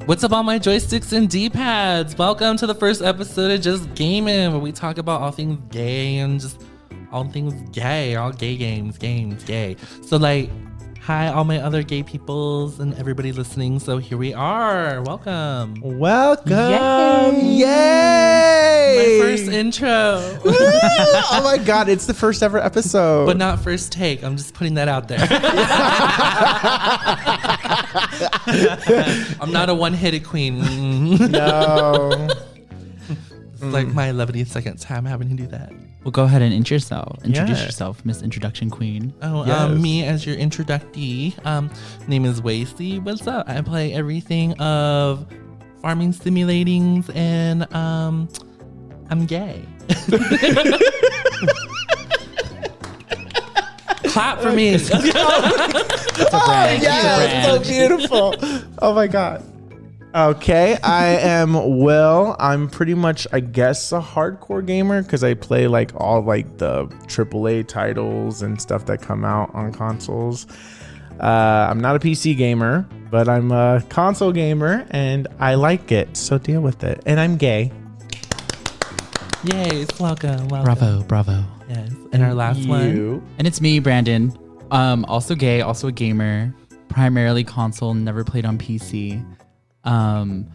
What's up, all my joysticks and D-pads? Welcome to the first episode of Just Gaymin, where we talk about all things gay and just all things gay, all gay games, gay. So like, hi, all my other gay peoples and everybody listening. So here we are. Welcome. Yay! My first intro. Oh my God, it's the first ever episode. But not first take. I'm just putting that out there. I'm not a one-headed queen. No. It's like my 11th time having to do that. Well, go ahead and introduce Yeah. yourself, Miss Introduction Queen. Oh, Yes. me as your introductee. Name is Wasey. What's up? I play everything of farming simulatings, and I'm gay. Clap for me. It's a brand. Yeah, so beautiful. Oh my God. Okay, I am Will. I'm pretty much, I guess, a hardcore gamer because I play like all like the AAA titles and stuff that come out on consoles. I'm not a PC gamer, but I'm a console gamer and I like it, so deal with it. And I'm gay. Yay, welcome. Bravo. Yes. And our last one. And it's me, Brandon. Also gay, also a gamer. Primarily console, never played on PC. AAA,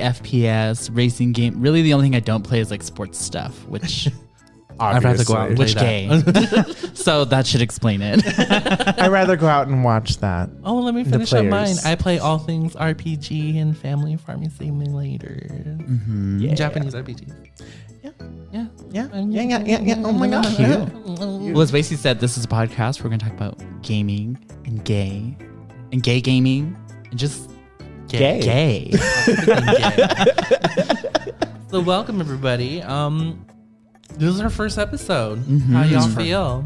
FPS, racing game. Really, the only thing I don't play is like sports stuff, which I'd rather go out and play which that. gay. So that should explain it. I'd rather go out and watch that. Oh, let me The finish up mine. players. I play all things RPG and family farming simulator. Yeah. Japanese RPGs. Yeah. Yeah. Oh my God. Well, as Wasey said, this is a podcast. We're going to talk about gaming and gay gaming and just gay. So welcome everybody. This is our first episode. How y'all feel?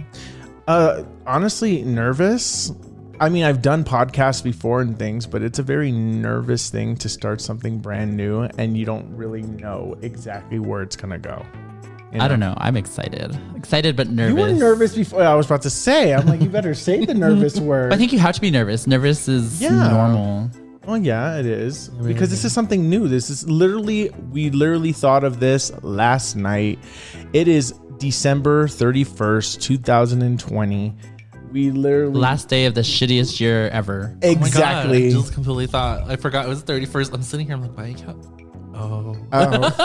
Honestly, nervous. I mean, I've done podcasts before and things, but it's a very nervous thing to start something brand new and you don't really know exactly where it's gonna go. You know? I don't know. I'm excited but nervous. You were nervous before. I was about to say. I'm like, you better say the nervous word. I think you have to be nervous. Nervous is normal. Oh yeah, it is. Because this is something new. We literally thought of this last night. It is December 31st, 2020. We literally Last day of the shittiest year ever. exactly. Oh my God, I just completely thought. I forgot it was 31st. I'm sitting here. I'm like, why? Oh.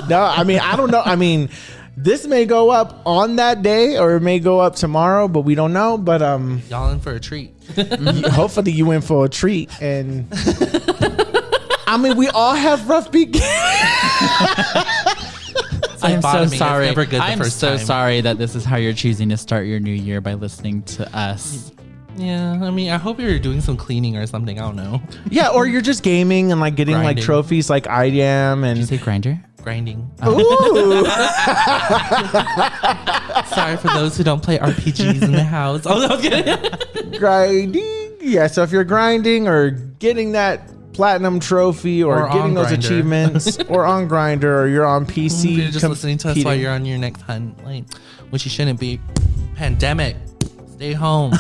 No, I mean, I don't know. I mean, this may go up on that day or it may go up tomorrow, but we don't know. But Y'all in for a treat. hopefully you in for a treat. And I mean, we all have rough beginnings. I'm so bottoming. It's sorry. never good the I'm first so time. sorry that this is how you're choosing to start your new year by listening to us. Yeah, I mean, I hope you're doing some cleaning or something. I don't know. Yeah, or you're just gaming and like getting like Grinding. trophies like I am. Did you And say grinder? Grinding. ooh. Sorry for those who don't play RPGs in the house. Oh, I was kidding. Grinding. Yeah, so if you're grinding or getting that platinum trophy or Or getting on those Grindr. achievements or on Grinder or you're on PC. You're just listening to us while competing. you're on your next hunt, like, which you shouldn't be. Pandemic. Stay home.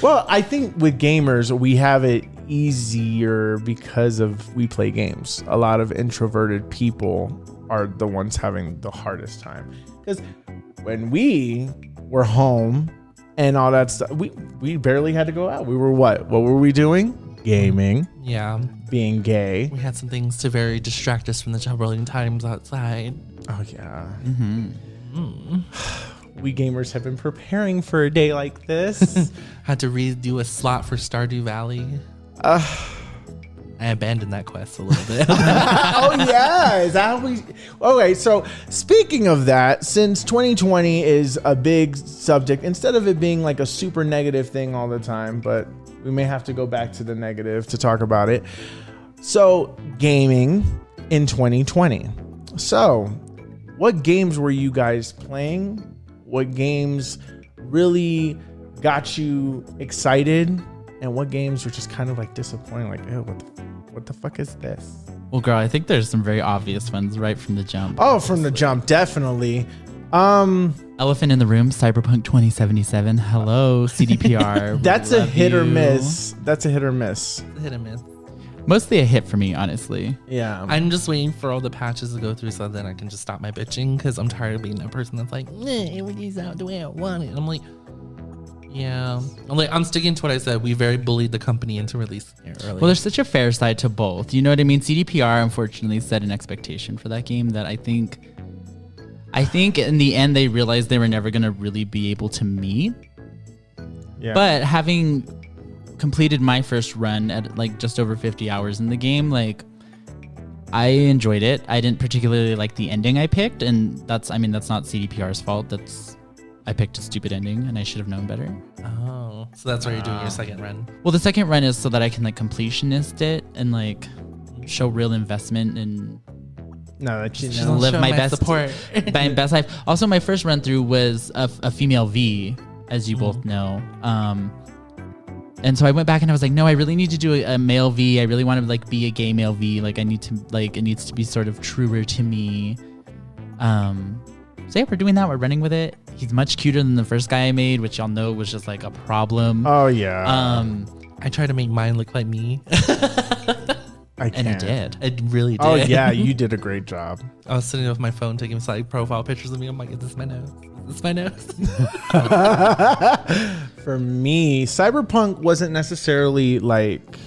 Well, I think with gamers, we have it easier because we play games. A lot of introverted people are the ones having the hardest time. Because when we were home and all that stuff, we barely had to go out. We were what? What were we doing? Gaming, Yeah. being gay. We had some things to very distract us from the troubling times outside. Oh, yeah. We gamers have been preparing for a day like this. Had to redo a slot for Stardew Valley. I abandoned that quest a little bit. Oh yeah, is that how we? Okay, so speaking of that, since 2020 is a big subject, instead of it being like a super negative thing all the time, but we may have to go back to the negative to talk about it. So gaming in 2020. So what games were you guys playing? What games really got you excited? And what games were just kind of like disappointing? Like, ew, what the fuck is this? Well, girl, I think there's some very obvious ones right from the jump. Oh, from the jump, definitely. Elephant in the room, Cyberpunk 2077. Hello, CDPR. That's a hit or miss. That's a hit or miss. Hit and miss. Mostly a hit for me, honestly. Yeah. I'm just waiting for all the patches to go through so then I can just stop my bitching because I'm tired of being that person that's like, everything's out the way I want it. And I'm like, yeah. I'm sticking to what I said. We very bullied the company into releasing it early. Well, there's such a fair side to both. You know what I mean? CDPR unfortunately set an expectation for that game that I think in the end they realized they were never going to really be able to meet. Yeah. But having completed my first run at like just over 50 hours in the game, like I enjoyed it. I didn't particularly like the ending I picked, and that's not CDPR's fault. I picked a stupid ending and I should have known better. Oh, so that's why you're doing your second run. Well, the second run is so that I can like completionist it and like show real investment and live my best support. my best life. Also, my first run through was a female V, as you both know. And so I went back and I was like, no, I really need to do a male V. I really want to like be a gay male V. Like I need to it needs to be sort of truer to me. So yeah, we're doing that. We're running with it. He's much cuter than the first guy I made, which y'all know was just like a problem. Oh yeah. I tried to make mine look like me. I can't. And it did. It really did. Oh yeah, you did a great job. I was sitting with my phone taking side profile pictures of me. I'm like, is this my nose? Is this my nose? For me, Cyberpunk wasn't necessarily like,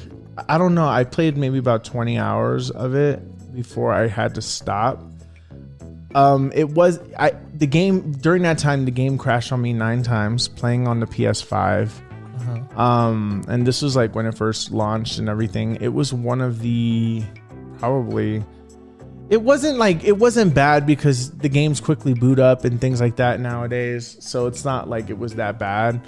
I don't know. I played maybe about 20 hours of it before I had to stop. The game during that time, the game crashed on me 9 times playing on the PS5. And this was like when it first launched and everything. It was one of the it wasn't bad because the games quickly boot up and things like that nowadays. So it's not like it was that bad.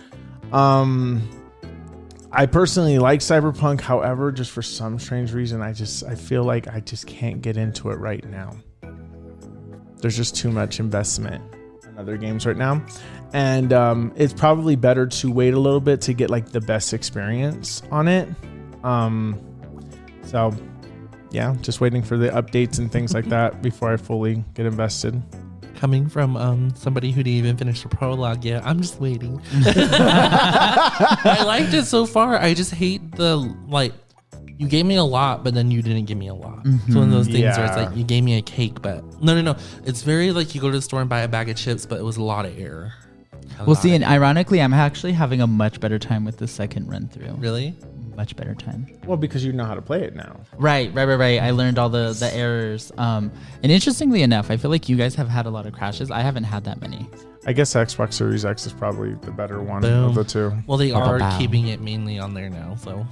I personally like Cyberpunk. However, just for some strange reason, I feel like I just can't get into it right now. There's just too much investment in other games right now. And it's probably better to wait a little bit to get like the best experience on it. So yeah, just waiting for the updates and things like that before I fully get invested. Coming from somebody who didn't even finish the prologue yet, I'm just waiting. I liked it so far. I just hate you gave me a lot, but then you didn't give me a lot. It's one of those things where it's like you gave me a cake, but no. It's very like you go to the store and buy a bag of chips, but it was a lot of air. Well, see, and ironically, I'm actually having a much better time with the second run through. Really? Much better time. Well, because you know how to play it now. Right. I learned all the errors. And interestingly enough, I feel like you guys have had a lot of crashes. I haven't had that many. I guess Xbox Series X is probably the better one Boom. of the two. Well, they are keeping it mainly on there now, so.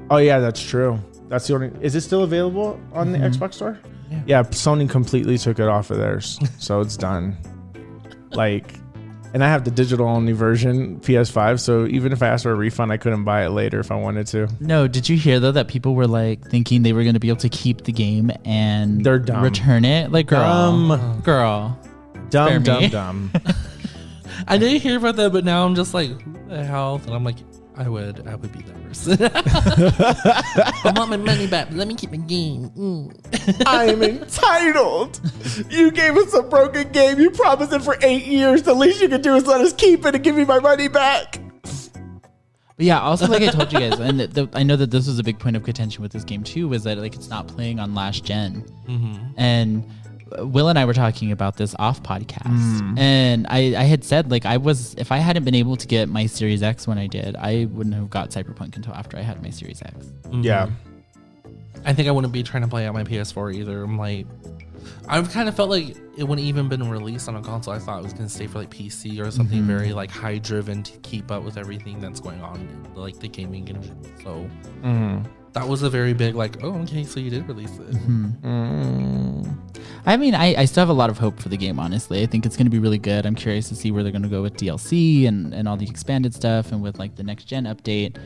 Oh yeah, that's true. That's the only. Is it still available on the Xbox store? Yeah, Sony completely took it off of theirs, so it's done. And I have the digital only version PS5, so even if I asked for a refund, I couldn't buy it later if I wanted to. No, did you hear though that people were like thinking they were going to be able to keep the game and they're dumb. Return it? Like, girl. Dumb. I didn't hear about that, but now I'm just like, who the hell? And I'm like, I would be that person. I want my money back. Let me keep my game. I am entitled. You gave us a broken game. You promised it for 8 years. The least you could do is let us keep it and give me my money back. But yeah, also like I told you guys, and I know that this was a big point of contention with this game too, was that like it's not playing on last gen. And Will and I were talking about this off podcast, and I had said like if I hadn't been able to get my Series X when I did, I wouldn't have got Cyberpunk until after I had my Series X. Yeah, I think I wouldn't be trying to play out my PS4 either. I'm like, I've kind of felt like it wouldn't even been released on a console. I thought it was going to stay for like PC or something very like high driven to keep up with everything that's going on in like the gaming engine. So that was a very big like, oh, okay, so you did release it. I mean, I still have a lot of hope for the game, honestly. I think it's going to be really good. I'm curious to see where they're going to go with DLC and all the expanded stuff and with like the next gen update.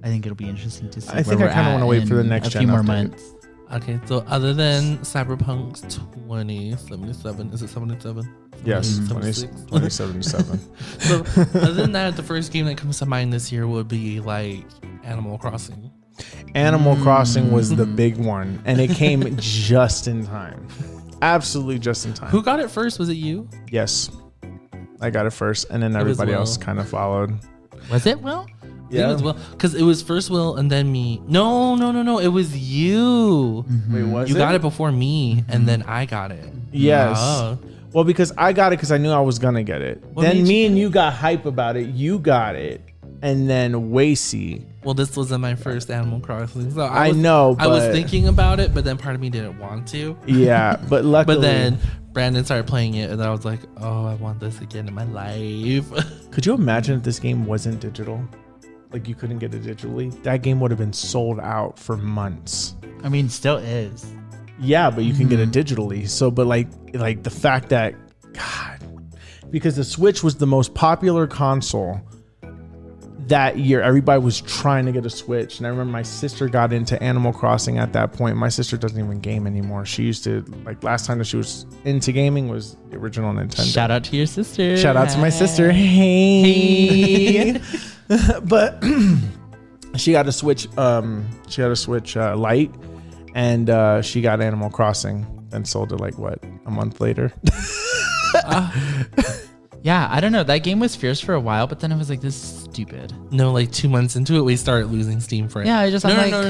I think it'll be interesting to see. I think I kind of want to wait for the next gen a few more update. months. Okay, so other than Cyberpunk 2077, is it 77? Yes, 2077. So other than that, the first game that comes to mind this year would be like Animal Crossing. Animal Crossing was the big one, and it came just in time. Absolutely just in time. Who got it first? Was it you? Yes. I got it first, and then everybody else kind of followed. Was it Will? Yeah, it was Will, because it was first Will and then me. No, it was you. Wait, was you it? got it before me, and then I got it. Yes. Oh. Well, because I got it because I knew I was gonna get it. What then made me you and get you got hype about it. You got it, and then Wacy. Well, this wasn't my first Animal Crossing, so I know. I was but- thinking about it, but then part of me didn't want to. Yeah, but luckily. But then Brandon started playing it, and I was like, "Oh, I want this again in my life." Could you imagine if this game wasn't digital? Like you couldn't get it digitally? That game would have been sold out for months. I mean, still is. Yeah, but you can get it digitally. So, but like the fact that, God, because the Switch was the most popular console that year. Everybody was trying to get a Switch. And I remember my sister got into Animal Crossing at that point. My sister doesn't even game anymore. She used to, like, last time that she was into gaming was the original Nintendo. Shout out to your sister. Shout out to my sister. Hey. But she got a Switch. She got a Switch Lite, and she got Animal Crossing and sold it like what, a month later. Yeah, I don't know. That game was fierce for a while, but then I was like, this is stupid. No, like 2 months into it, we started losing steam for it. Yeah,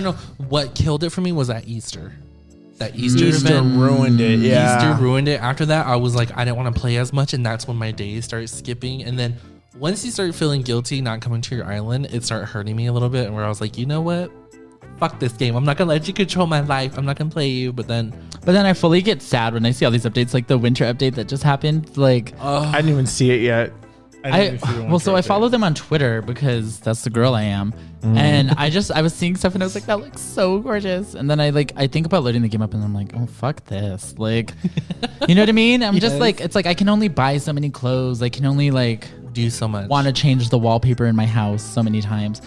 No. What killed it for me was that Easter. That Easter Easter ruined it. Yeah. Easter ruined it. After that, I was like, I didn't want to play as much, and that's when my days started skipping. And then once you start feeling guilty not coming to your island, it started hurting me a little bit. And where I was like, you know what? Fuck this game. I'm not gonna let you control my life. I'm not gonna play you. But then I fully get sad when I see all these updates, like the winter update that just happened. Like, I didn't even see it yet. I follow them on Twitter because that's the girl I am. And I was seeing stuff and I was like, that looks so gorgeous. And then I think about loading the game up and I'm like, oh, fuck this. Like, you know what I mean? I'm just like, it's like, I can only buy so many clothes. I can only like do so much. Want to change the wallpaper in my house so many times.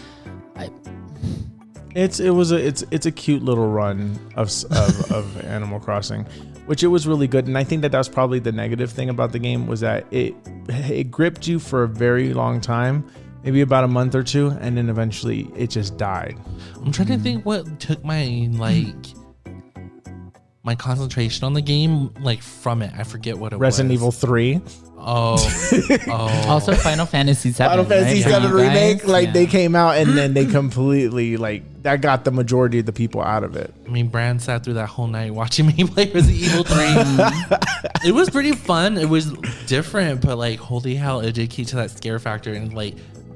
It's a cute little run of Animal Crossing, which it was really good. And I think that was probably the negative thing about the game was that it gripped you for a very long time, maybe about a month or two, and then eventually it just died. I'm trying to think what took my my concentration on the game from it. I forget what it was. Resident Evil 3. Oh. Also Final Fantasy 7. Final Fantasy 7 remake, they came out and then they completely that got the majority of the people out of it. I mean, Brand sat through that whole night watching me play Resident Evil 3. It was pretty fun. It was different, but holy hell, it did keep to that scare factor. And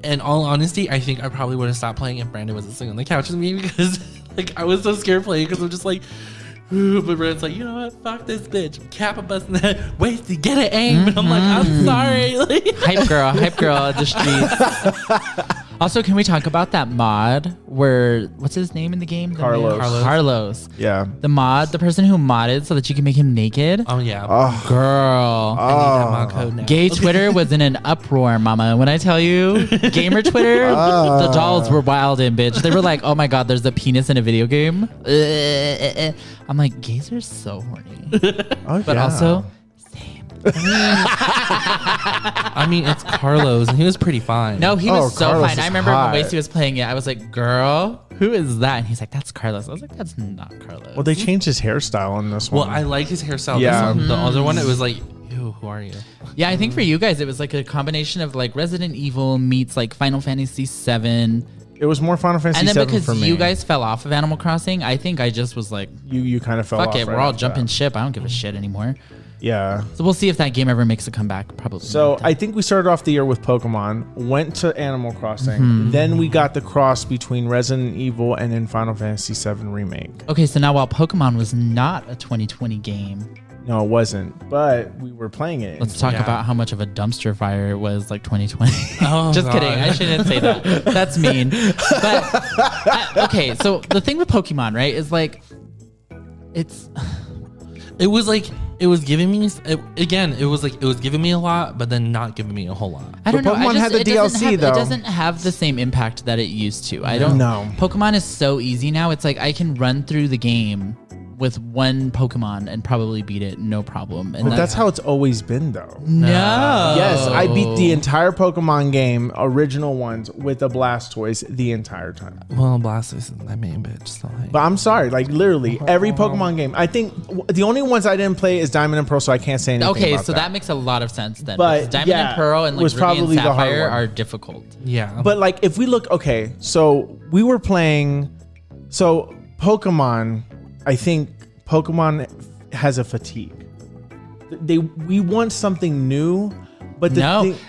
in all honesty, I think I probably would have stopped playing if Brandon wasn't sitting on the couch with me because I was so scared playing because I'm just but Brandon's like, you know what? Fuck this bitch. Cap a bus in the head. Wait to get it aim. And I'm like, I'm sorry. Hype girl at the streets. Also, can we talk about that mod where, what's his name in the game? Carlos. Yeah. The person who modded so that you can make him naked. Oh, yeah. Oh. Girl. I need that mod code now. Gay Twitter was in an uproar, mama. When I tell you, gamer Twitter, the dolls were wild in, bitch. They were like, oh my God, there's a penis in a video game. I'm like, gays are so horny. But also, same. I mean, it's Carlos, and he was pretty fine. No, he was so Carlos fine. is I remember hot. when Wasey was playing it, I was like, girl, who is that? And he's like, that's Carlos. I was like, that's not Carlos. Well, they changed his hairstyle in this one. Well, I like his hairstyle. Yeah. The other one, it was like, ew, who are you? Yeah, I think for you guys, it was like a combination of Resident Evil meets Final Fantasy 7. It was more Final Fantasy 7 And then for because me. you guys fell off of Animal Crossing, I think I just was like, you kind of fell off. fuck it, right we're all after jumping that. ship. I don't give a shit anymore. Yeah. So we'll see if that game ever makes a comeback. Probably. So not. I think we started off the year with Pokemon, went to Animal Crossing, then we got the cross between Resident Evil and then Final Fantasy 7 Remake. Okay, so now while Pokemon was not a 2020 game, No, it wasn't, but we were playing it. let's talk about how much of a dumpster fire it was 2020. Oh, Just God. kidding. I shouldn't say that. That's mean. But okay, so the thing with Pokemon, right, is it was giving me it was giving me a lot, but then not giving me a whole lot. I don't know. Pokemon had the it doesn't DLC have, though. It doesn't have the same impact that it used to. I don't know. Pokemon is so easy now. It's I can run through the game with one Pokemon and probably beat it, no problem. And That's how it's always been, though. No. Yes, I beat the entire Pokemon game, original ones, with a Blastoise the entire time. Well, Blastoise is my main bitch. So like, But I'm sorry, like literally every Pokemon game. I think the only ones I didn't play is Diamond and Pearl, so I can't say anything Okay, about so that. that makes a lot of sense then. But, Because Diamond yeah, and Pearl and like was Ruby and probably the hard Sapphire one. are difficult. yeah. But like if we look, okay, so we were playing, so Pokemon, I think Pokemon has a fatigue. We want something new, but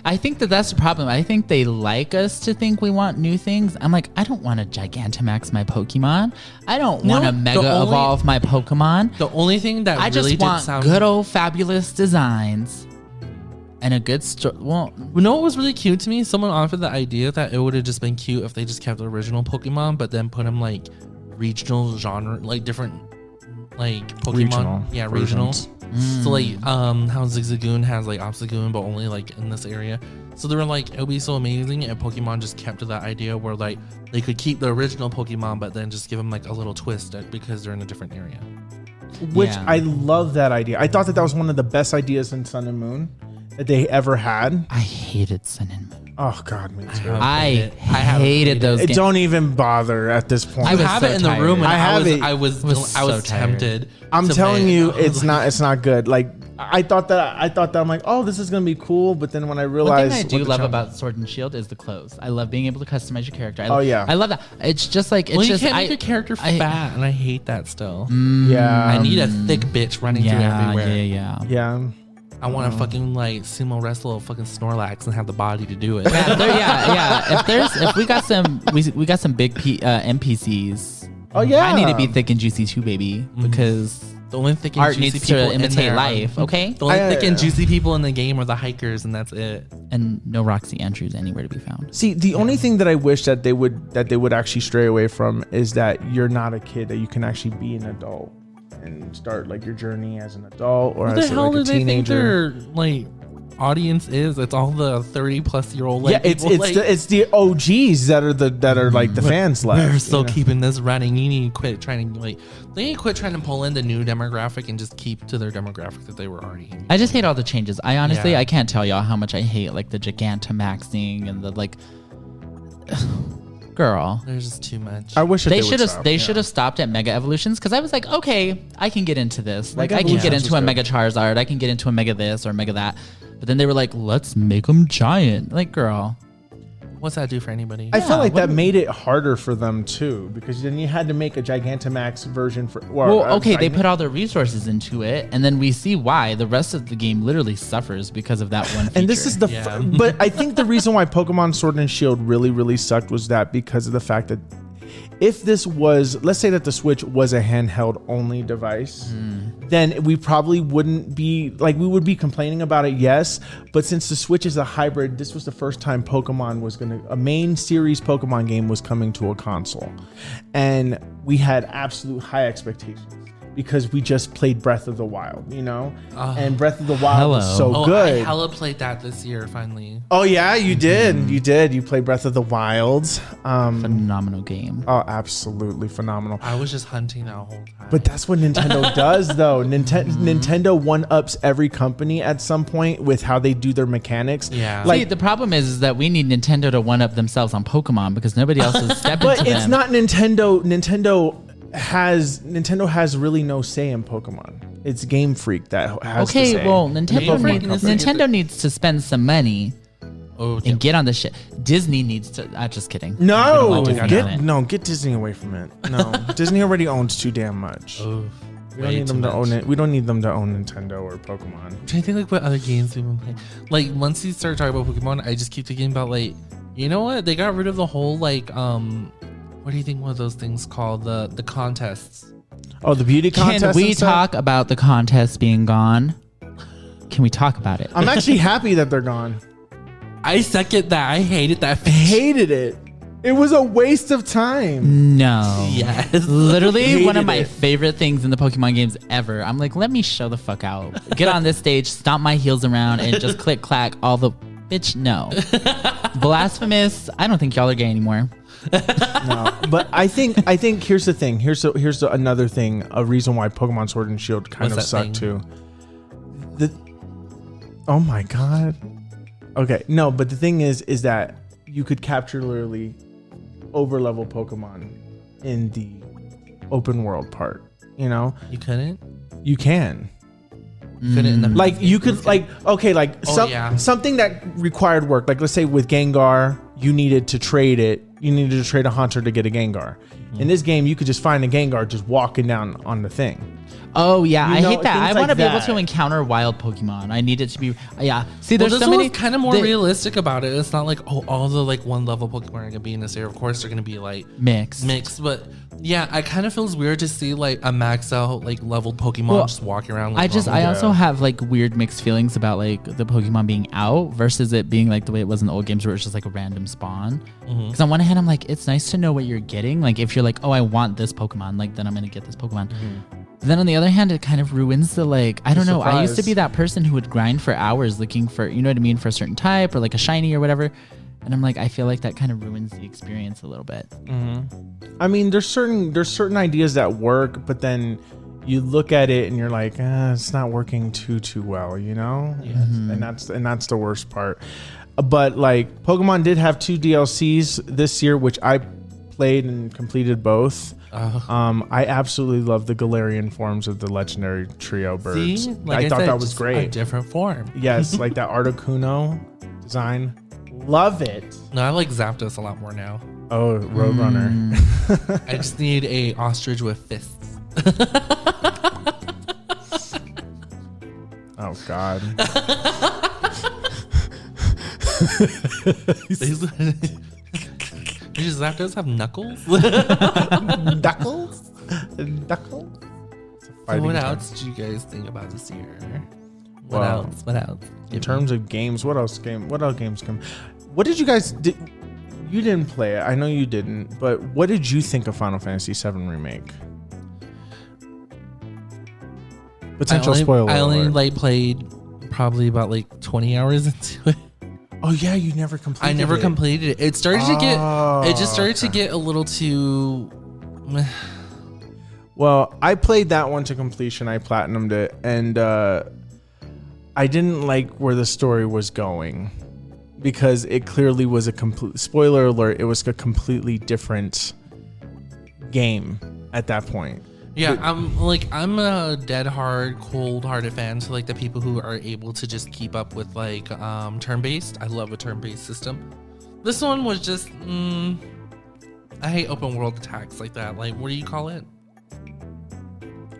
I think that's the problem. I think they like us to think we want new things. I'm like, I don't want to Gigantamax my Pokemon. I don't want to Mega Evolve my Pokemon. The only thing that I really just want sound good old fabulous designs and a good story. Well, you know what was really cute to me? Someone offered the idea that it would have just been cute if they just kept the original Pokemon, but then put them like regional genre, like different like Pokemon. Regional. So like how Zigzagoon has like Obstagoon, but only like in this area. So they were like, it would be so amazing if Pokemon just kept to that idea where like they could keep the original Pokemon, but then just give them like a little twist because they're in a different area. Which I love that idea. I thought that was one of the best ideas in Sun and Moon that they ever had. I hated Sun and Moon. Oh God, me too. I hated those games. Don't even bother at this point. I was have so it in the tired. room, and I have it. I was so tempted. I'm to telling play you, it. it's not good. Like I thought that I'm like, oh, this is gonna be cool. But then when I One realized, thing I do love about Sword and Shield is the clothes. I love being able to customize your character. yeah. I love that. It's just like you can't make your character fat, and I hate that still. yeah, I need a thick bitch running through everywhere. yeah. I want to fucking like sumo wrestle a fucking Snorlax and have the body to do it. If we got some big NPCs. Oh yeah, I need to be thick and juicy too, baby, because the only thick and art juicy needs people to imitate in there, life. Okay, the only thick and juicy people in the game are the hikers, and that's it. and no Roxy Andrews anywhere to be found. See, the only thing that I wish that they would actually stray away from is that you're not a kid, that you can actually be an adult and start like your journey as an adult or What as the hell like a do they think teenager. their like audience is? It's all the 30-plus-year-old like It's people, it's the OGs that are like the fans left. We're still you know? keeping this running. You need to quit trying to they need to quit trying to pull in the new demographic and just keep to their demographic that they were already in. I just hate all the changes. I honestly, Yeah. I can't tell y'all how much I hate like the Gigantamaxing and the like. Girl, There's just too much. I wish that they would should have stop. they should have stopped at Mega Evolutions, because I was like, okay, I can get into this. Like, Mega I can get Evolutions into a was Mega Charizard. I can get into a Mega this or Mega that. But then they were like, let's make them giant. Like, girl. What's that do for anybody? I feel like what that do we- made it harder for them too, because then you had to make a Gigantamax version for. Well, okay, they put all their resources into it, and then we see why the rest of the game literally suffers because of that one feature. And this is the, Yeah. but I think the reason why Pokemon Sword and Shield really sucked was that because of the fact that if this was, let's say that the Switch was a handheld only device, then we probably wouldn't be like, we would be complaining about it, yes. But since the Switch is a hybrid, this was the first time Pokemon was a main series Pokemon game was coming to a console. And we had absolute high expectations, because we just played Breath of the Wild, you know? And Breath of the Wild was so good. I hella played that this year finally. Oh yeah, you did. You did. You played Breath of the Wild. phenomenal game. Oh, absolutely phenomenal. I was just hunting that whole time. But that's what Nintendo does, though. Nintendo one-ups every company at some point with how they do their mechanics. Yeah. See, the problem is that we need Nintendo to one up themselves on Pokemon, because nobody else is stepping But to them. it's not Nintendo. Nintendo has really no say in Pokemon. It's Game Freak that has to Okay, say. well, Nintendo Freak needs to spend some money yeah. and get on this shit. Disney needs to. Just kidding. No, We don't want Disney on it. get Disney away from it. No, Disney already owns too damn much. We don't need them to own it. We don't need them to own Nintendo or Pokemon. I'm trying to think like what other games we've been playing. Like once you start talking about Pokemon, I just keep thinking about like, you know what? They got rid of the whole like what do you think one of those things called? The contests. Oh, the beauty contest. Can we and stuff? talk about the contest being gone? Can we talk about it? I'm actually happy that they're gone. I second that. I hated that. Hated it. It was a waste of time. No. Yes. Literally one of Hated my it. favorite things in the Pokemon games ever. I'm like, let me show the fuck out. Get on this stage, stomp my heels around, and just click clack all the bitch. No. Blasphemous. I don't think y'all are gay anymore. No, but I think here's the thing. Here's another thing. A reason why Pokemon Sword and Shield kind of sucked too. Oh my god. Okay, no, but the thing is that you could capture literally overlevel Pokemon in the open world part. You know, You couldn't. you can. You couldn't in the Like you could something that required work. Like let's say with Gengar, you needed to trade it. You needed to trade a Haunter to get a Gengar. In this game, you could just find a Gengar just walking down on the thing. Oh yeah, I hate that. I want to be able that. to encounter wild Pokemon. I need it to be See, there's this so many one's kind of more realistic about it. It's not like all the like one level Pokemon are gonna be in this area. Of course, they're gonna be like mixed, but yeah, I kind of feels weird to see like a max out like leveled Pokemon just walking around. Like, I also have like weird mixed feelings about like the Pokemon being out versus it being like the way it was in the old games where it's just like a random spawn. Because on one hand, I'm like, it's nice to know what you're getting. Like if you're like, oh, I want this Pokemon, like then I'm gonna get this Pokemon. Then on the other hand, it kind of ruins the like, I don't know. I used to be that person who would grind for hours looking for, you know what I mean, for a certain type or like a shiny or whatever. And I'm like, I feel like that kind of ruins the experience a little bit. I mean, there's certain ideas that work, but then you look at it and you're like, it's not working too well, you know? Yes. And that's the worst part. But like Pokemon did have 2 DLCs this year, which I played and completed both. I absolutely love the Galarian forms of the legendary trio birds. See? Like I thought said, that was just great. A different form. Yes, like that Articuno design. Love it. No, I like Zapdos a lot more now. Oh, Roadrunner. I just need a ostrich with fists. Oh God. Does Zapdos have knuckles? Knuckles? So what else do you guys think about this year? What else? In terms of games, what else games come? What did you guys you didn't play it. I know you didn't, but what did you think of Final Fantasy VII Remake? Potential spoiler. I only alert. like played probably about like 20 hours into it. Oh yeah, you never completed it. I never completed it. It started to get a little too Well, I played that one to completion. I platinumed it, and I didn't like where the story was going because it clearly was a complete spoiler alert. It was a completely different game at that point. Yeah, I'm a dead hard, cold-hearted fan. So like the people who are able to just keep up with like turn-based. I love a turn-based system. This one was just I hate open world attacks like that. Like what do you call it?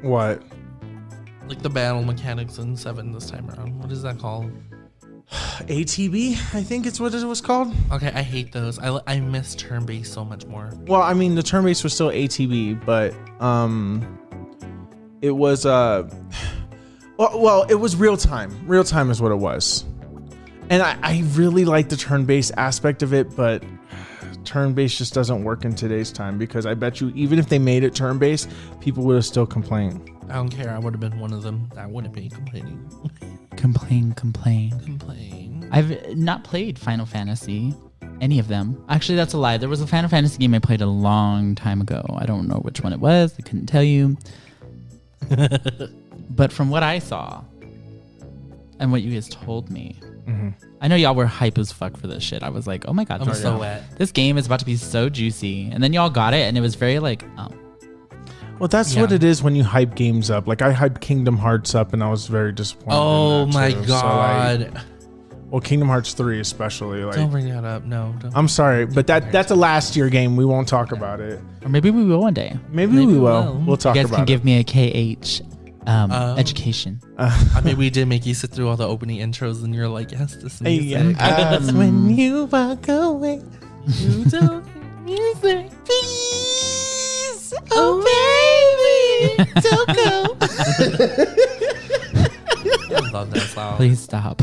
What? Like the battle mechanics in 7 this time around. What is that called? ATB, I think it's what it was called. Okay, I hate those. I miss turn-based so much more. Well, I mean, the turn-based was still ATB, but it was well, it was real time. Real time is what it was. And I really like the turn-based aspect of it, but turn-based just doesn't work in today's time because I bet you even if they made it turn-based, people would have still complained. I don't care. I would have been one of them that wouldn't be complaining. Complain. I've not played Final Fantasy, any of them. Actually, that's a lie. There was a Final Fantasy game I played a long time ago. I don't know which one it was. I couldn't tell you. But from what I saw and what you guys told me, I know y'all were hype as fuck for this shit. I was like, oh my God, I'm so wet. This game is about to be so juicy. And then y'all got it and it was very like, oh. Well, that's what it is when you hype games up. Like I hyped Kingdom Hearts up, and I was very disappointed. Oh in that my too. God! So, like, well, Kingdom Hearts 3 especially. Like, don't bring that up. No, don't. I'm sorry, but that's a last year game. We won't talk about it. Or maybe we will one day. Maybe we will. We'll talk about it. You guys can give me a KH education. I mean, we did make you sit through all the opening intros, and you're like, yes, this music. When you walk away, you don't hear music. Please, oh baby, don't go. I love that song. Please stop.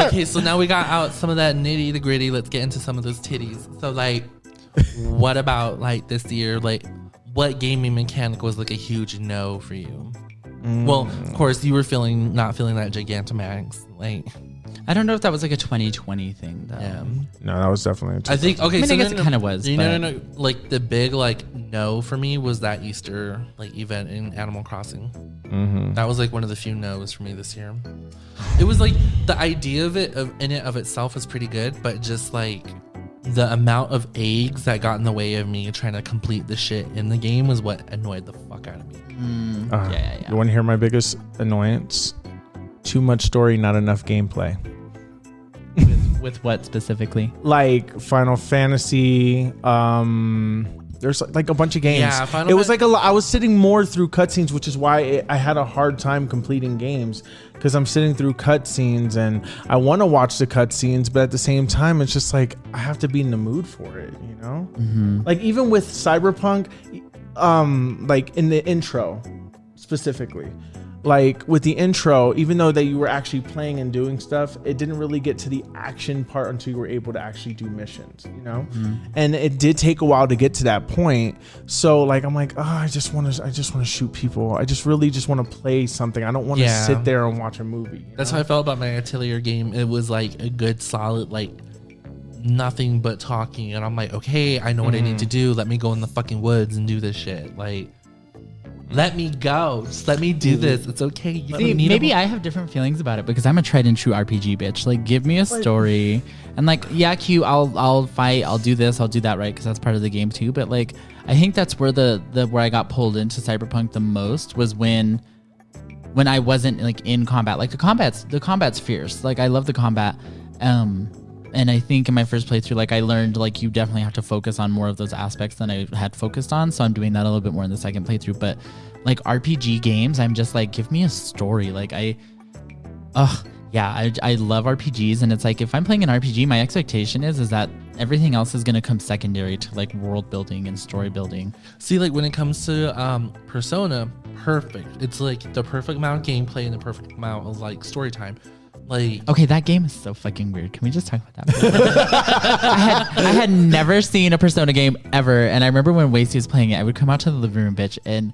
Okay, so now we got out some of that nitty gritty. Let's get into some of those titties. So, like, what about like this year? Like, what gaming mechanic was like a huge no for you? Well, of course, you were not feeling that Gigantamax. Like, I don't know if that was like a 2020 thing though. Yeah. No, that was definitely. I think okay. I mean, so I guess it kind of was. You but- know, like the big like no for me was that Easter like event in Animal Crossing. Mm-hmm. That was like one of the few no's for me this year. It was like the idea of it in it of itself was pretty good, but just like the amount of eggs that got in the way of me trying to complete the shit in the game was what annoyed the fuck out of me. Yeah. You want to hear my biggest annoyance? Too much story, not enough gameplay. With what specifically? Like Final Fantasy. There's like a bunch of games. Yeah, it was like I was sitting more through cutscenes, which is why I had a hard time completing games, because I'm sitting through cutscenes and I want to watch the cutscenes, but at the same time, it's just like I have to be in the mood for it, you know? Like even with Cyberpunk, like in the intro specifically. Like with the intro, even though that you were actually playing and doing stuff, it didn't really get to the action part until you were able to actually do missions, you know? And it did take a while to get to that point. So like I'm like, oh, I just want to shoot people. I just really just want to play something. I don't want to sit there and watch a movie. That's how I felt about my Atelier game. It was like a good solid like nothing but talking, and I'm like, okay, I know what I need to do. Let me go in the fucking woods and do this shit. Like, let me go. Just let me do this. It's okay. You See, don't need maybe I have different feelings about it because I'm a tried and true RPG bitch. Like, give me a story, and like, yeah, cute. I'll fight. I'll do this. I'll do that, right? Because that's part of the game too. But like, I think that's where where I got pulled into Cyberpunk the most was when I wasn't like in combat. Like the combat's fierce. Like I love the combat. And I think in my first playthrough, like I learned like you definitely have to focus on more of those aspects than I had focused on. So I'm doing that a little bit more in the second playthrough. But like RPG games, I'm just like, give me a story. Like I love RPGs, and it's like if I'm playing an RPG, my expectation is that everything else is gonna come secondary to like world building and story building. See, like when it comes to Persona, perfect. It's like the perfect amount of gameplay and the perfect amount of like story time. Like, okay, that game is so fucking weird. Can we just talk about that? I had never seen a Persona game ever, and I remember when Wasey was playing it, I would come out to the living room, bitch, and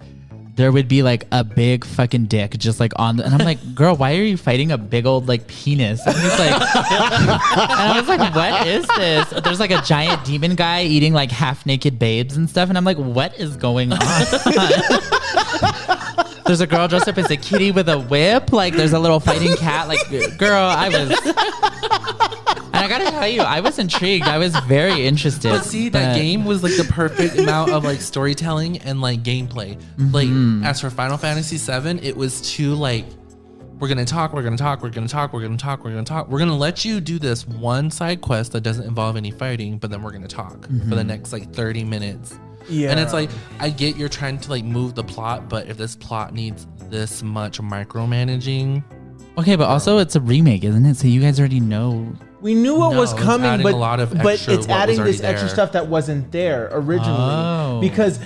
there would be like a big fucking dick just like on the, and I'm like, girl, why are you fighting a big old like penis? And he's like, and I was like, what is this? There's like a giant demon guy eating like half naked babes and stuff, and I'm like, what is going on? There's a girl dressed up as a kitty with a whip. Like there's a little fighting cat. Like, girl, and I gotta tell you, I was intrigued. I was very interested. But see, that game was like the perfect amount of like storytelling and like gameplay. Like as for Final Fantasy VII, it was too like, we're gonna talk. We're gonna let you do this one side quest that doesn't involve any fighting, but then we're gonna talk for the next like 30 minutes. Yeah. And it's like, I get you're trying to like move the plot, but if this plot needs this much micromanaging. Okay, but also it's a remake, isn't it? So you guys already know. We knew what was coming, but a lot of it's adding this extra stuff that wasn't there originally because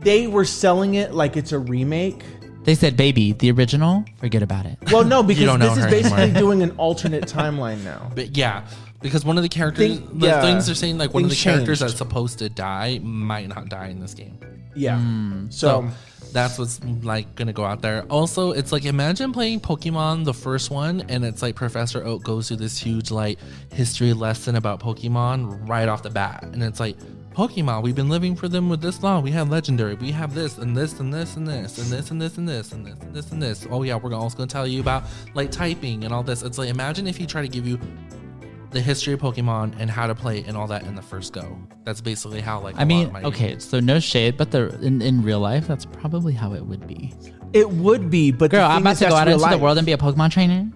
they were selling it like it's a remake. They said, baby, the original, forget about it. Well, no, because this is basically anymore. doing an alternate timeline now. But yeah, because one of the characters, things they're saying, like one of the characters that's supposed to die might not die in this game. Yeah. So that's what's like gonna go out there. Also, it's like, imagine playing Pokemon, the first one, and it's like Professor Oak goes through this huge like history lesson about Pokemon right off the bat, and it's like, Pokemon, we've been living for them with this long. We have legendary. We have this and this and this and this and this and this and this and this and this and this. Oh yeah, we're also gonna tell you about like typing and all this. It's like, imagine if you try to give you the history of Pokemon and how to play and all that in the first go. That's basically how like okay, so no shade, but in real life, that's probably how it would be. It would be, but girl, I'm about to go out into the world and be a Pokemon trainer.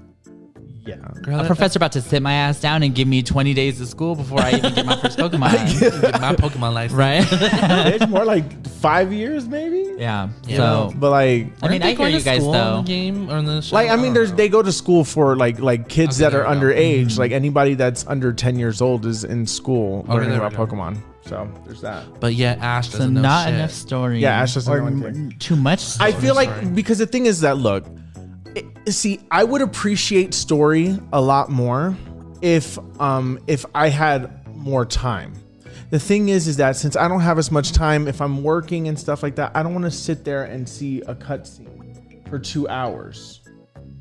Yeah, girl, a professor about to sit my ass down and give me 20 days of school before I even get my first Pokemon. Get my Pokemon license, right? It's more like 5 years, maybe. Yeah. So, but like, I mean, I hear you guys though. In the game or in the show? Like, I mean, they go to school for like kids that are underage. Like anybody that's under 10 years old is in school learning about Pokemon. So there's that. But yeah, Ash doesn't know not shit. enough story. Yeah, Ash doesn't know anything. Too much story. I feel like because the thing is that see, I would appreciate story a lot more if I had more time. The thing is that since I don't have as much time, if I'm working and stuff like that, I don't want to sit there and see a cutscene for 2 hours.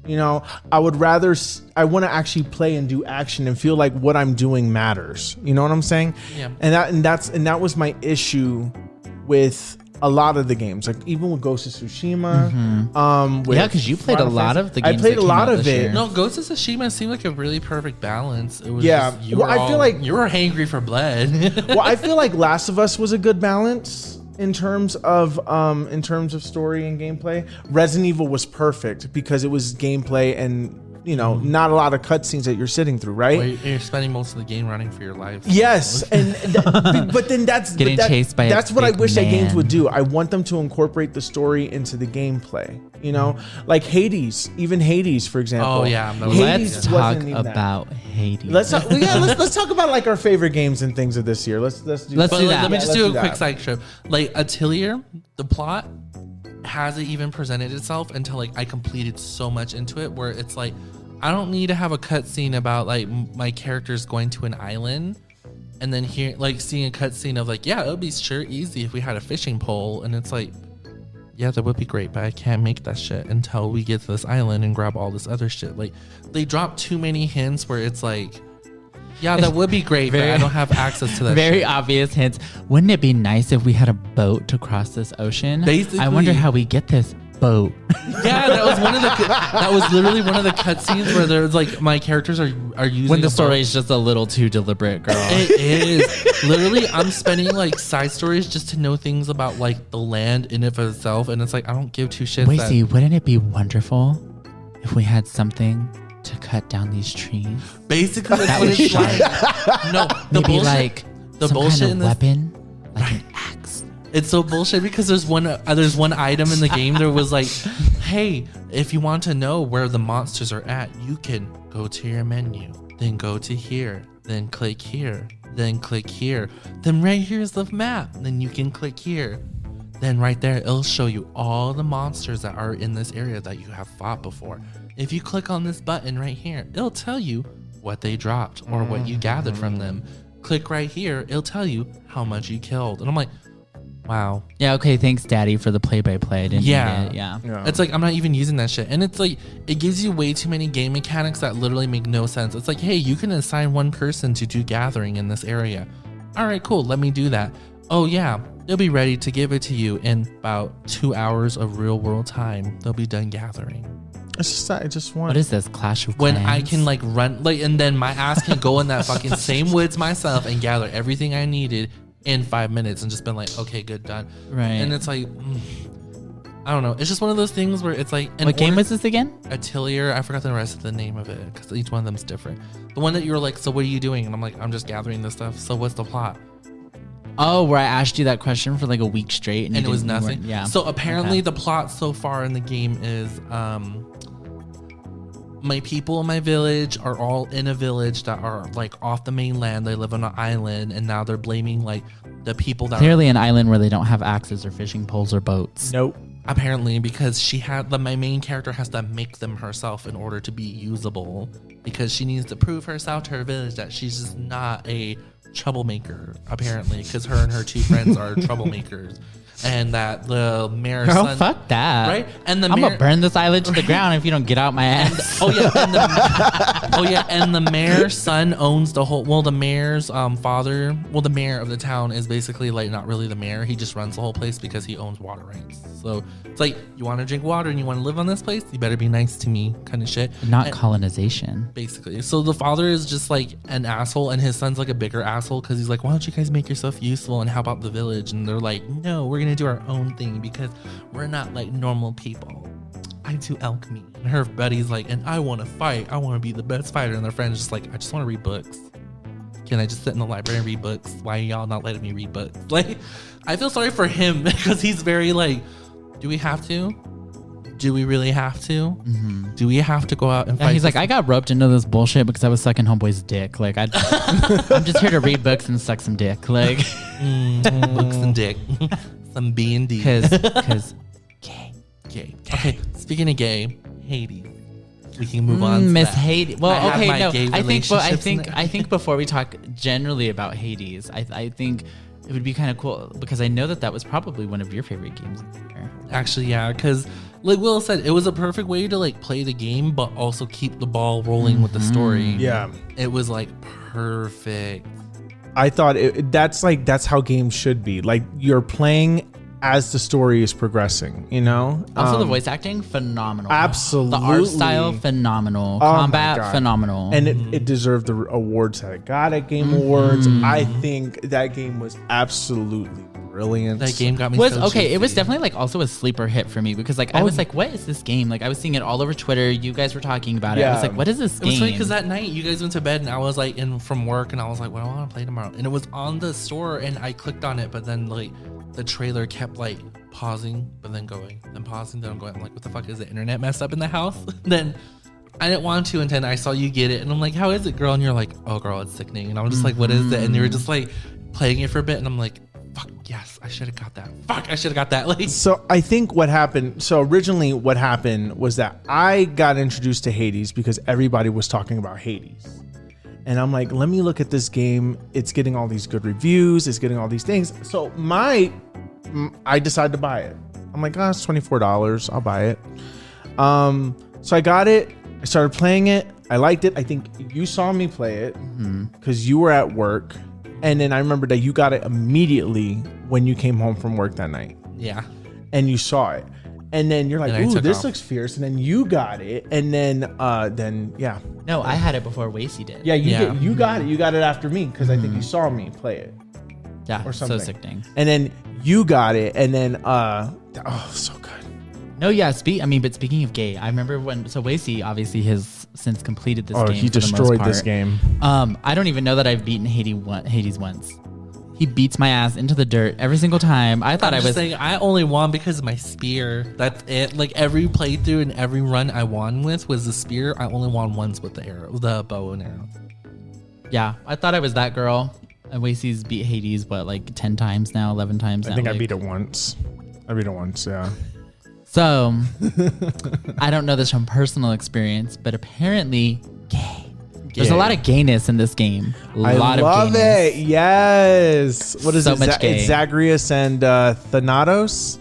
You know, I would rather, I want to actually play and do action and feel like what I'm doing matters. You know what I'm saying? Yeah. And that was my issue with a lot of the games, like even with Ghost of Tsushima. Yeah, because you played a lot of the games. I played a lot of it. No, Ghost of Tsushima seemed like a really perfect balance. It was Yeah. just, I feel like you were hangry for blood. well, I feel like Last of Us was a good balance in terms of story and gameplay. Resident Evil was perfect because it was gameplay and, you know, not a lot of cutscenes that you're sitting through, right? Well, you're spending most of the game running for your life. Yes, but then that's Getting chased by a that's what I big wish that games man. would do. I want them to incorporate the story into the gameplay. You know, like Hades, even Hades, for example. Oh, yeah. Hades Let's talk wasn't even that. about Hades. Let's talk about like our favorite games and things of this year. Let's do Let's that. do that. Let me just Let's do a that. quick side trip. Like Atelier, the plot hasn't even presented itself until like I completed so much into it where it's like I don't need to have a cutscene about like my characters going to an island and then here like seeing a cutscene of like, yeah, it would be sure easy if we had a fishing pole, and it's like, yeah, that would be great, but I can't make that shit until we get to this island and grab all this other shit. Like they drop too many hints where it's like, yeah, that would be great, but I don't have access to that Very shit. obvious hints. Wouldn't it be nice if we had a boat to cross this ocean? Basically. I wonder how we get this boat. Yeah, that was literally one of the cutscenes where there's like my characters are using When the a story boat. is just a little too deliberate, girl. It is literally I'm spending like side stories just to know things about like the land in it for itself, and it's like I don't give two shits. Wait, see, wouldn't it be wonderful if we had something to cut down these trees? Basically, that's That what would it's shine. like. No, the Maybe bullshit. like The some bullshit kind in of this. weapon, like an axe. It's so bullshit because there's one item in the game that was like, hey, if you want to know where the monsters are at, you can go to your menu, then go to here, then click here, then click here, then right here's the map, then you can click here, then right there it'll show you all the monsters that are in this area that you have fought before. If you click on this button right here, it'll tell you what they dropped or what you gathered from them. Click right here, it'll tell you how much you killed. And I'm like, wow. Yeah, okay, thanks, Daddy, for the play-by-play. I didn't Yeah. need it. Yeah. It's like I'm not even using that shit, and it's like it gives you way too many game mechanics that literally make no sense. It's like, hey, you can assign one person to do gathering in this area. All right, cool, let me do that. Oh yeah, they'll be ready to give it to you in about 2 hours of real world time. They'll be done gathering. It's just I just want. What is this, Clash of When Clans? I can like run like, and then my ass can go in that fucking same woods myself and gather everything I needed in 5 minutes and just been like, okay, good, done. Right. And it's like, I don't know. It's just one of those things where it's like, What game was this again? Atelier. I forgot the rest of the name of it because each one of them's different. The one that you were like, so what are you doing? And I'm like, I'm just gathering this stuff. So what's the plot? Oh, where I asked you that question for like a week straight, and, And it was you nothing. weren't- Yeah. So apparently Okay. the plot so far in the game is, my people in my village are all in a village that are like off the mainland. They live on an island, and now they're blaming like the people that Clearly an island where they don't have axes or fishing poles or boats. Nope. apparently because she had my main character has to make them herself in order to be usable because she needs to prove herself to her village that she's just not a troublemaker, apparently, because her and her two friends are troublemakers. And that the mayor's Girl, son, fuck that. right? And the I'm mayor, gonna burn this island to the ground if you don't get out my ass. And the mayor's son owns the whole. Well, the mayor's father. Well, the mayor of the town is basically like not really the mayor. He just runs the whole place because he owns water rights. So it's like, you want to drink water and you want to live on this place, you better be nice to me, kind of shit. Not And- colonization. basically. So the father is just like an asshole, and his son's like a bigger asshole because he's like, why don't you guys make yourself useful, and how about the village? And they're like, no, we're gonna do our own thing because we're not like normal people. I do alchemy. And her buddy's like, and I want to fight. I want to be the best fighter. And their friend's just like, I just want to read books. Can I just sit in the library and read books? Why are y'all not letting me read books? Like, I feel sorry for him because he's very like, do we have to? Do we really have to? Mm-hmm. Do we have to go out and fight? He's like, I got roped into this bullshit because I was sucking homeboy's dick. Like, I'm just here to read books and suck some dick. Like, books and dick. Some B and D. because gay. Gay. Okay, speaking of gay, Hades. We can move on. Miss to that. Hades. I Well, have okay, my no. gay I think relationships before we talk generally about Hades, I think it would be kind of cool because I know that was probably one of your favorite games this year. Actually, yeah, because like Will said, it was a perfect way to like play the game, but also keep the ball rolling with the story. Yeah. It was like perfect. I thought that's how games should be. Like you're playing as the story is progressing, you know? Also, the voice acting, phenomenal. Absolutely. The art style, phenomenal. Combat, phenomenal. And it deserved the awards that it got at Game Awards. I think that game was absolutely brilliant. That game got me It was definitely like also a sleeper hit for me because like I was like, what is this game? Like I was seeing it all over Twitter. You guys were talking about it. I was like, what is this game? It was funny because that night you guys went to bed and I was like in from work and I was like, well, I want to play tomorrow. And it was on the store and I clicked on it, but then like the trailer kept like pausing, but then going, then pausing, then I'm going. I'm like, what the fuck is the internet messed up in the house? Then I didn't want to, and then I saw you get it, and I'm like, how is it, girl? And you're like, oh, girl, it's sickening. And I'm just like, what is it? And you were just like playing it for a bit, and I'm like, fuck, yes, I should have got that. Fuck, I should have got that. Like, so I think what happened. So originally, what happened was that I got introduced to Hades because everybody was talking about Hades. And I'm like, let me look at this game. It's getting all these good reviews. It's getting all these things. So I decided to buy it. I'm like, it's $24. I'll buy it. So I got it. I started playing it. I liked it. I think you saw me play it because you were at work. And then I remember that you got it immediately when you came home from work that night. yeah. And you saw it. And then you're like, And I ooh, took this off. looks fierce. And then you got it. And then yeah. No, I had it before Wasey did. Yeah, Yeah. you got it. You got it after me because I think you saw me play it. Yeah, or so something. sickening. And then you got it. And then, so good. No, yeah. But speaking of gay, I remember so Wasey obviously has since completed this game. He for the most destroyed part. this game. I don't even know that I've beaten Hades once. He beats my ass into the dirt every single time. I thought I'm I was saying I only won because of my spear. That's it. Like every playthrough and every run I won with was the spear. I only won once with the bow and arrow. Yeah, I thought I was that girl. And Wasey's beat Hades, like 10 times now, 11 times now. I think I beat it once. Yeah. So, I don't know this from personal experience, but apparently gay. There's a lot of gayness in this game. I love it. Yes. What is So it? much gay. It's Zagreus and Thanatos.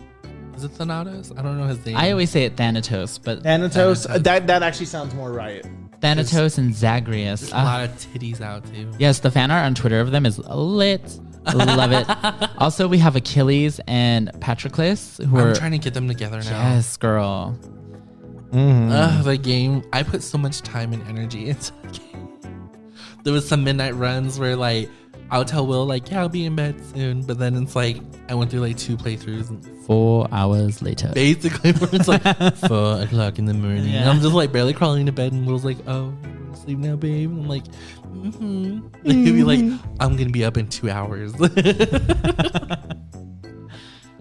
Is it Thanatos? I don't know his name. I always say it Thanatos, but Thanatos. That actually sounds more right. Thanatos and Zagreus. There's a lot of titties out too. Yes, the fan art on Twitter of them is lit. Love it. Also, we have Achilles and Patroclus, who I'm are trying to get them together now. yes, girl. The game. I put so much time and energy into the game. There was some midnight runs where like I'll tell Will like, yeah, I'll be in bed soon, but then it's like I went through like 2 playthroughs and 4 hours later. basically where it's like 4 o'clock in the morning. Yeah. And I'm just like barely crawling into bed and Will's like, oh, you're going to sleep now, babe. And I'm like, He'd be like, I'm gonna be up in 2 hours.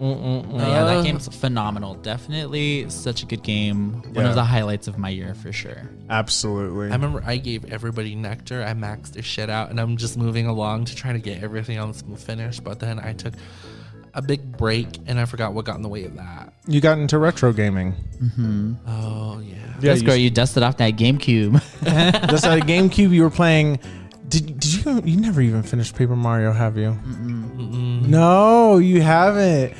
Yeah, that game's phenomenal. Definitely such a good game. One Yeah. of the highlights of my year for sure. Absolutely. I remember I gave everybody nectar. I maxed their shit out, and I'm just moving along to try to get everything else finished. But then I took a big break, and I forgot what got in the way of that. You got into retro gaming. Oh yeah. Yeah, Yes, girl, you dusted off that GameCube. Just at a GameCube, you were playing. Did you? You never even finished Paper Mario, have you? No, you haven't.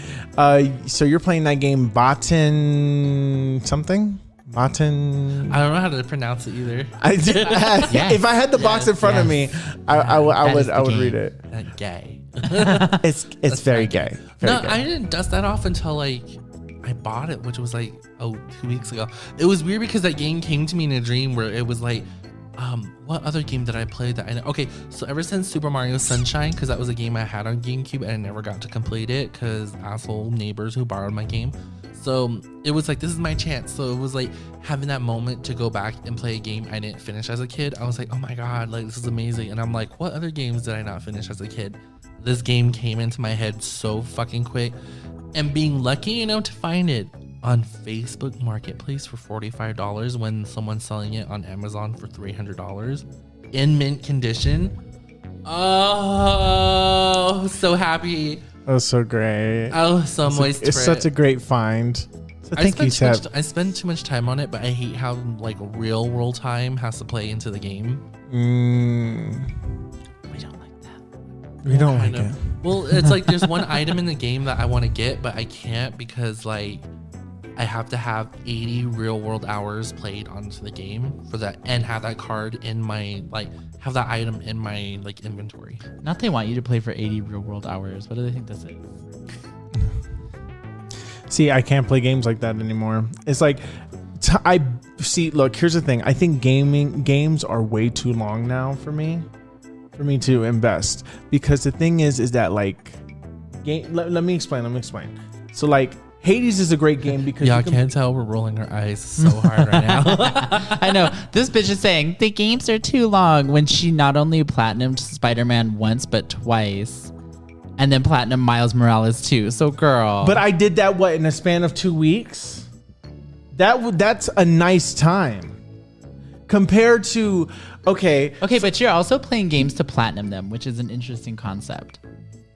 So you're playing that game, Batten something. Batten. I don't know how to pronounce it either. Yes. If I had the box in front of me, I That is would the read game. it. That gay. It's very gay. Very No, gay. I didn't dust that off until like I bought it, which was like 2 weeks ago. It was weird because that game came to me in a dream where it was like, what other game did I play that I know? Okay, so ever since Super Mario Sunshine, because that was a game I had on GameCube and I never got to complete it because asshole neighbors who borrowed my game. So it was like, this is my chance. So it was like having that moment to go back and play a game I didn't finish as a kid. I was like, oh my God, like this is amazing. And I'm like, what other games did I not finish as a kid? This game came into my head so fucking quick. And being lucky, to find it on Facebook Marketplace for $45 when someone's selling it on Amazon for $300 in mint condition. Oh, so happy. That was so great. I was so moist. It's such a great find. So thank you, Seb. I spend too much time on it, but I hate how like real world time has to play into the game. We don't like that. We don't like Kind it. of. Well, it's like there's one item in the game that I want to get, but I can't because like I have to have 80 real world hours played onto the game for that, and have that card in my have that item in my inventory. Not they want you to play for 80 real world hours. What do they think this is? See, I can't play games like that anymore. It's like, look, here's the thing. I think games are way too long now for me to invest. Because the thing is that let me explain. So Hades is a great game because y'all can't tell we're rolling our eyes so hard right now. I know. This bitch is saying the games are too long when she not only platinumed Spider-Man once, but twice. And then platinum Miles Morales too. So girl. But I did that in a span of 2 weeks? That's a nice time. Compared to okay, but you're also playing games to platinum them, which is an interesting concept.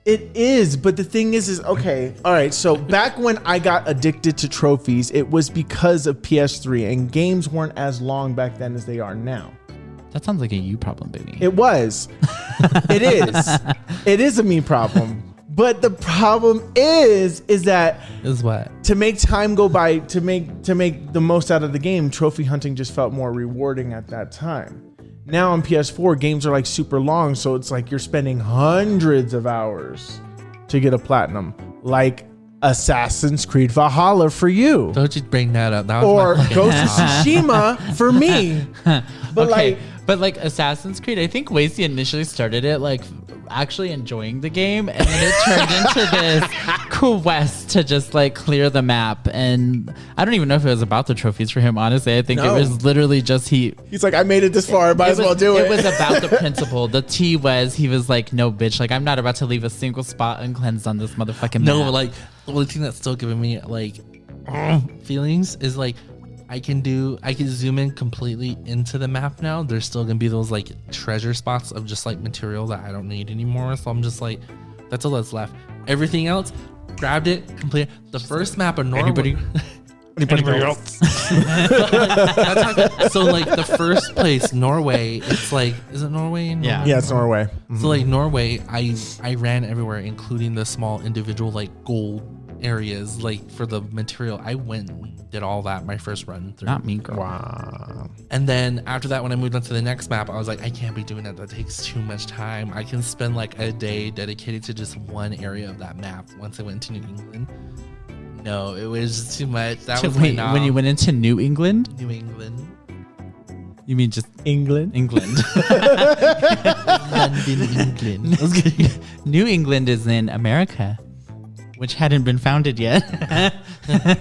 It is, but the thing is okay, all right, so back when I got addicted to trophies, it was because of PS3, and games weren't as long back then as they are now. That sounds like a you problem, baby. It was. It is. It is a me problem. But the problem is that what? To make time go by, to make the most out of the game, trophy hunting just felt more rewarding at that time. Now on PS4, games are super long, so it's you're spending hundreds of hours to get a platinum, like Assassin's Creed Valhalla for you. Don't you bring that up. That was or Ghost of Tsushima for me. But okay. But Assassin's Creed, I think Wasey initially started it actually enjoying the game, and then it turned into this quest to just clear the map. And I don't even know if it was about the trophies for him, honestly. I think it was literally just he's I made it this far, might as well do it. It was about the principle. The T was he was no bitch, I'm not about to leave a single spot uncleansed on this motherfucking map. No, the only thing that's still giving me feelings is I can zoom in completely into the map now. There's still gonna be those treasure spots of just material that I don't need anymore. So I'm just that's all that's left. Everything else, grabbed it, completed. The first map of Norway. Anybody else? So the first place, Norway, it's is it Norway? Yeah, it's Norway. Mm-hmm. So Norway, I ran everywhere, including the small individual gold areas for the material. I went and did all that my first run through. Not me, girl. Wow. And then after that, when I moved on to the next map, I was I can't be doing that takes too much time. I can spend a day dedicated to just one area of that map. Once I went to New England, no, it was just too much. That was when you went into New England. You mean just England? London, England. New England is in America, which hadn't been founded yet.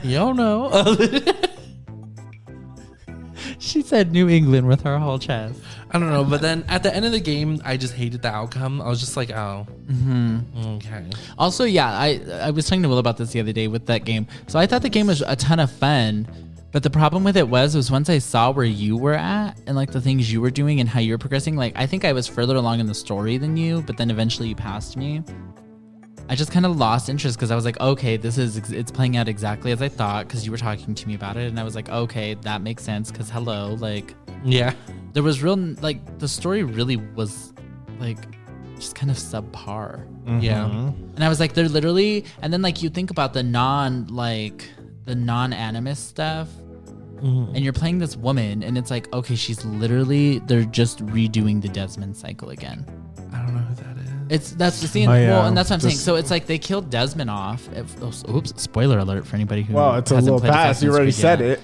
You don't know. She said New England with her whole chest. I don't know, but then at the end of the game, I just hated the outcome. I was just okay. Also, yeah, I was talking to Will about this the other day with that game. So I thought the game was a ton of fun, but the problem with it was once I saw where you were at and the things you were doing and how you were progressing, I think I was further along in the story than you, but then eventually you passed me. I just kind of lost interest because I was okay, it's playing out exactly as I thought because you were talking to me about it, and I was okay, that makes sense because hello, yeah, there was real the story really was just kind of subpar. Mm-hmm. Yeah, and I was they're literally, and then you think about the non-animus stuff. Mm-hmm. And you're playing this woman, and it's okay, they're just redoing the Desmond cycle again. I don't know who that is. That's the scene. Well, and that's what I'm saying. So it's they killed Desmond off. Oops! Spoiler alert for anybody who. Well, it's a little past. You already said it.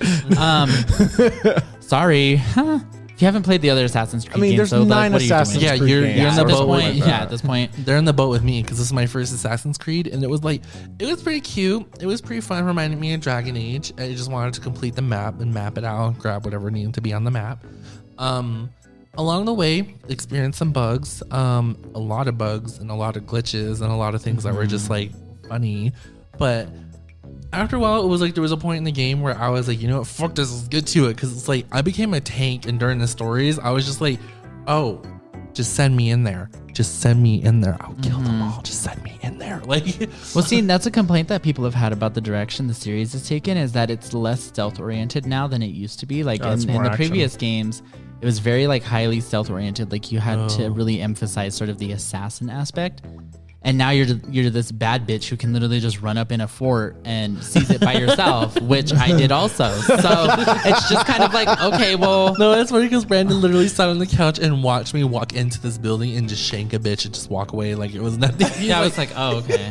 Sorry. If you haven't played the other Assassin's Creed games, there's 9 Assassin's Creed games. You're in the boat. At this point, they're in the boat with me because this is my first Assassin's Creed, and it was it was pretty cute. It was pretty fun. Reminded me of Dragon Age. I just wanted to complete the map and map it out, grab whatever needed to be on the map. Along the way, experienced some bugs, a lot of bugs and a lot of glitches and a lot of things that were just funny. But after a while, it was there was a point in the game where I was you know what, fuck this, let's get to it. Because it's I became a tank, and during the stories, I was just oh, just send me in there. Just send me in there. I'll kill them all. Just send me in there. Well, see, that's a complaint that people have had about the direction the series has taken, is that it's less stealth oriented now than it used to be. In the previous games, it was very highly stealth oriented. You had to really emphasize sort of the assassin aspect. And now you're this bad bitch who can literally just run up in a fort and seize it by yourself, which I did also. So it's just kind of like, okay, well. No, it's funny because Brandon literally sat on the couch and watched me walk into this building and just shank a bitch and just walk away like it was nothing. Yeah, I was like, oh, okay.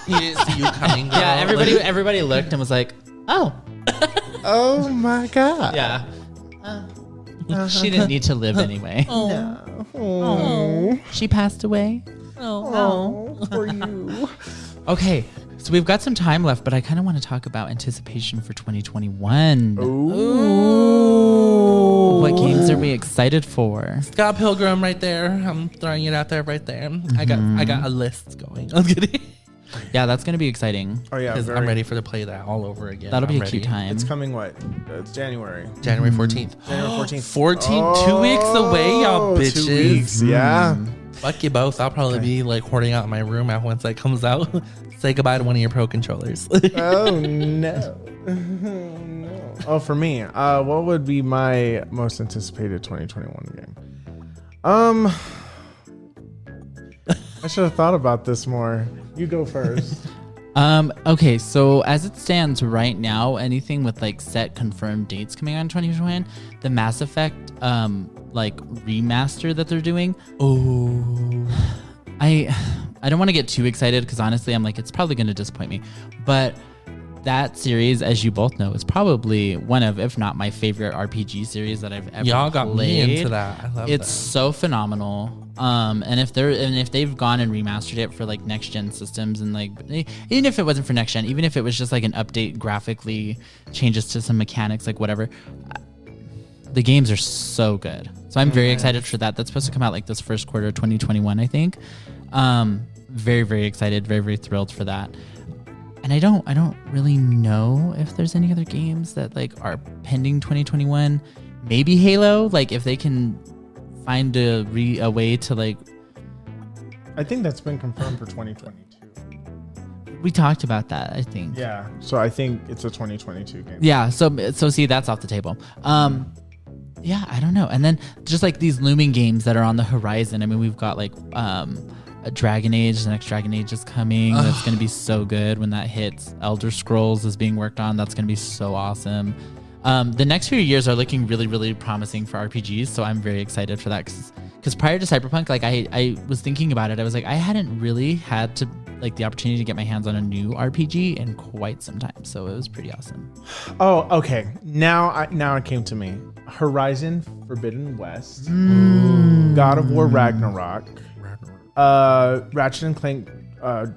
He didn't see you coming, girl. Yeah, everybody looked and was like, oh. Oh my God. Yeah. She didn't need to live anyway. Oh. She passed away. Oh, for you. Okay, so we've got some time left, but I kind of want to talk about anticipation for 2021. Ooh. What games are we excited for? Scott Pilgrim right there. I'm throwing it out there right there. I got a list going. I'm kidding. Yeah, that's going to be exciting. Oh yeah, Because I'm ready to play that all over again. That'll be I'm a cute ready. time. It's coming. What? It's January. January 14th. January 14th. 2 weeks away, y'all bitches. 2 weeks. Yeah. Fuck you both. I'll probably be like hoarding out in my room once that comes out. Say goodbye to one of your pro controllers. Oh no. No. Oh, for me, what would be my most anticipated 2021 game? I should have thought about this more. You go first. Okay, so as it stands right now, anything with like set confirmed dates coming out in 2021, the Mass Effect like remaster that they're doing. Oh, I don't want to get too excited because honestly, I'm like, it's probably going to disappoint me. But that series, as you both know, is probably one of, if not my favorite RPG series that I've ever y'all got played. me into that. I love It's that. so phenomenal. And if they've gone and remastered it for like next gen systems and like, even if it wasn't for next gen, even if it was just like an update graphically, changes to some mechanics, like whatever, the games are so good. So I'm very excited for that. That's supposed to come out like this first quarter of 2021, I think. Very, very excited, very, very thrilled for that. And I don't really know if there's any other games that like are pending 2021. Maybe Halo, like if they can find a way to like. I think that's been confirmed for 2022. We talked about that, I think. Yeah. So I think it's a 2022 game. Yeah. So see, that's off the table. Yeah, I don't know. And then just like these looming games that are on the horizon. I mean, we've got like a Dragon Age. The next Dragon Age is coming. That's going to be so good when that hits. Elder Scrolls is being worked on. That's going to be so awesome. The next few years are looking really, really promising for RPGs. So I'm very excited for that. Because prior to Cyberpunk, like I was thinking about it. I was like, I hadn't really had to like the opportunity to get my hands on a new RPG in quite some time. So it was pretty awesome. Oh, okay. Now it came to me. Horizon Forbidden West. God of War Ragnarok. Ratchet and Clank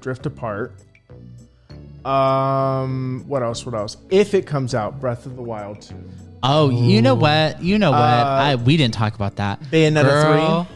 Drift Apart. What else? If it comes out, Breath of the Wild 2. Oh, you know what? We didn't talk about that. Bayonetta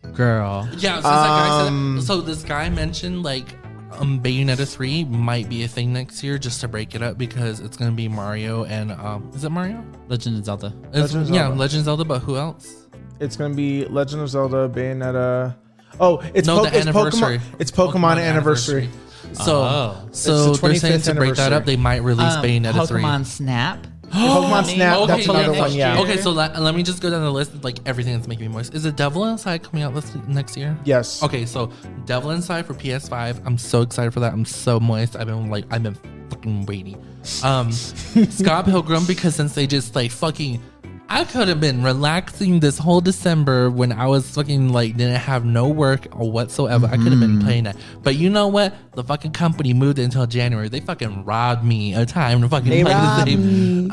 3. Girl. Yeah, so, like so this guy mentioned like Bayonetta 3 might be a thing next year just to break it up because it's gonna be Mario and is it Mario? Legend of Zelda. Legend of Zelda. Yeah, Legend of Zelda, but who else? It's gonna be Legend of Zelda, Bayonetta. Oh, it's the anniversary. It's Pokemon Anniversary. So It's the they're saying 25th to break that up, anniversary. they might release Bayonetta 3. Pokemon Snap. Pokemon Snap. Okay, That's another one. Yeah. Okay, so let me just go down the list of like everything that's making me moist. Is it Devil Inside coming out next year? Yes. Okay, so Devil Inside for PS5. I'm so excited for that. I'm so moist. I've been fucking waiting. Scott Pilgrim, because since they just like fucking, I could have been relaxing this whole December when I was fucking like didn't have no work or whatsoever. I could have been playing that. But you know what? The fucking company moved it until January. They fucking robbed me a time to fucking play this game.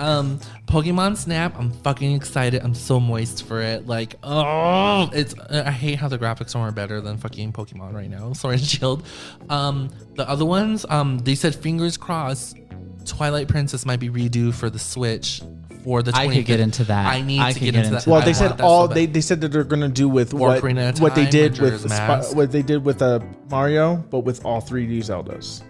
Pokemon Snap, I'm fucking excited. I'm so moist for it. Like, oh, I hate how the graphics are better than fucking Pokemon right now. Sword and Shield. The other ones, they said fingers crossed, Twilight Princess might be redo for the Switch. For the 25th. I could get into that. I need to get into that. Well, they I said want that so bad. they said that they're gonna do with what they did with Mario, but with all 3D Zeldas.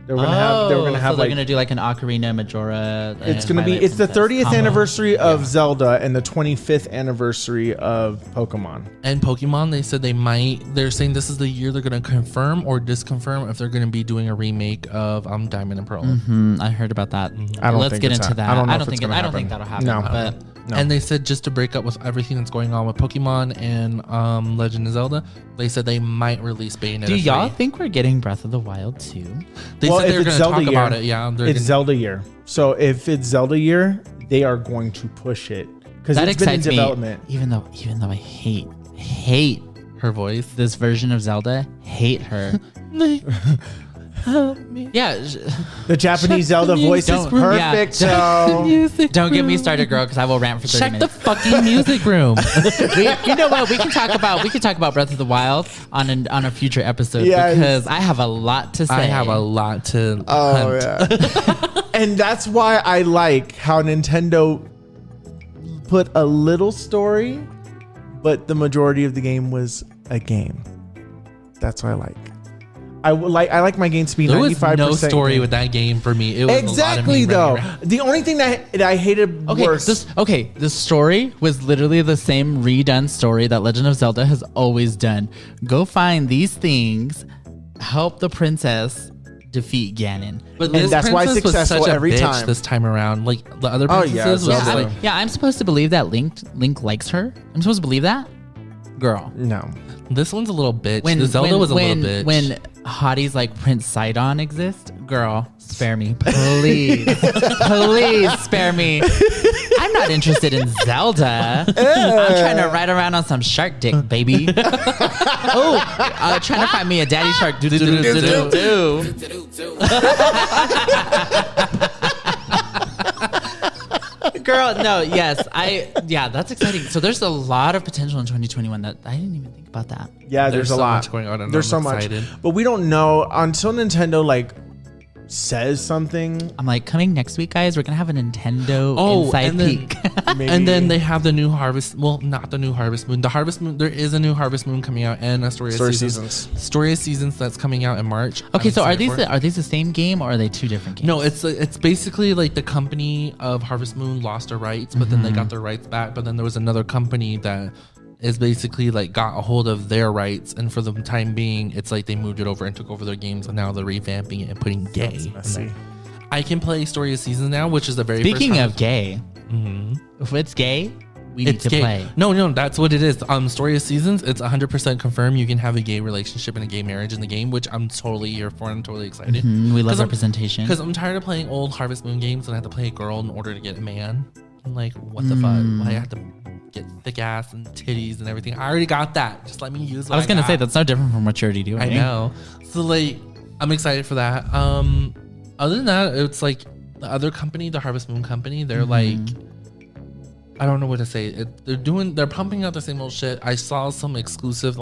They were gonna have they're gonna do like an Ocarina, Majora. It's gonna be it's the 30th anniversary of Zelda and the 25th anniversary of Pokemon. And Pokemon, they said they're saying this is the year they're gonna confirm or disconfirm if they're gonna be doing a remake of Diamond and Pearl. I heard about that. I don't Let's think get it's into that. I don't think that'll happen. No. But No. And they said just to break up with everything that's going on with Pokemon and Legend of Zelda, they said they might release Bayonetta. Do y'all 3. think we're getting Breath of the Wild too? They said they were going to talk about it. Yeah, it's Zelda year. So if it's Zelda year, they are going to push it because it's been in development. Even though I hate her voice. This version of Zelda, hate her. Help me. Yeah, the Japanese Zelda voice is perfect. Don't get me started, girl, because I will rant for 30 minutes. Check the fucking music room. You know what? We can talk about Breath of the Wild on a future episode because I have a lot to say. I have a lot to hunt. Yeah. And that's why I like how Nintendo put a little story, but the majority of the game was a game. That's what I like. I like my games to be 95%. There was no story with that game for me. It was exactly though. The only thing that I hated worse. The story was literally the same redone story that Legend of Zelda has always done. Go find these things, help the princess defeat Ganon. But that's why it's successful was such every time. This time around, like the other princesses. I'm supposed to believe that Link likes her. I'm supposed to believe that, girl. No, this one's a little bitch. The Zelda was a little bitch. When hotties like Prince Sidon exist, girl, spare me, please, please spare me. I'm not interested in Zelda. I'm trying to ride around on some shark dick, baby. Trying to find me a daddy shark. Girl, no, yes, that's exciting. So there's a lot of potential in 2021 that I didn't even think about that. Yeah, there's a lot much going on. There's so much, but we don't know until Nintendo says something. I'm like, coming next week, guys, we're gonna have a Nintendo inside peek. And then they have the new Harvest. Well, not the new Harvest Moon. The Harvest Moon. There is a new Harvest Moon coming out, and a Story of Seasons. Story of Seasons that's coming out in March. Okay, so are these the same game or are they two different games? No, it's basically like the company of Harvest Moon lost their rights, but then they got their rights back. But then there was another company that is basically got a hold of their rights, and for the time being, it's like they moved it over and took over their games, and now they're revamping it and putting gay. I can play Story of Seasons now, which is the very Speaking of gay, if it's gay, we need to play. No, that's what it is. Story of Seasons, it's 100% confirmed. You can have a gay relationship and a gay marriage in the game, which I'm totally here for. I'm totally excited. We love representation. Because I'm tired of playing old Harvest Moon games and I have to play a girl in order to get a man. I'm like, what the fuck? I have to get thick ass and titties and everything. I already got that. Just let me use what I was going to say, that's no different from what you're already doing. I know. So I'm excited for that. Other than that, it's the other company, the Harvest Moon company, they're I don't know what to say. They're pumping out the same old shit. I saw some exclusive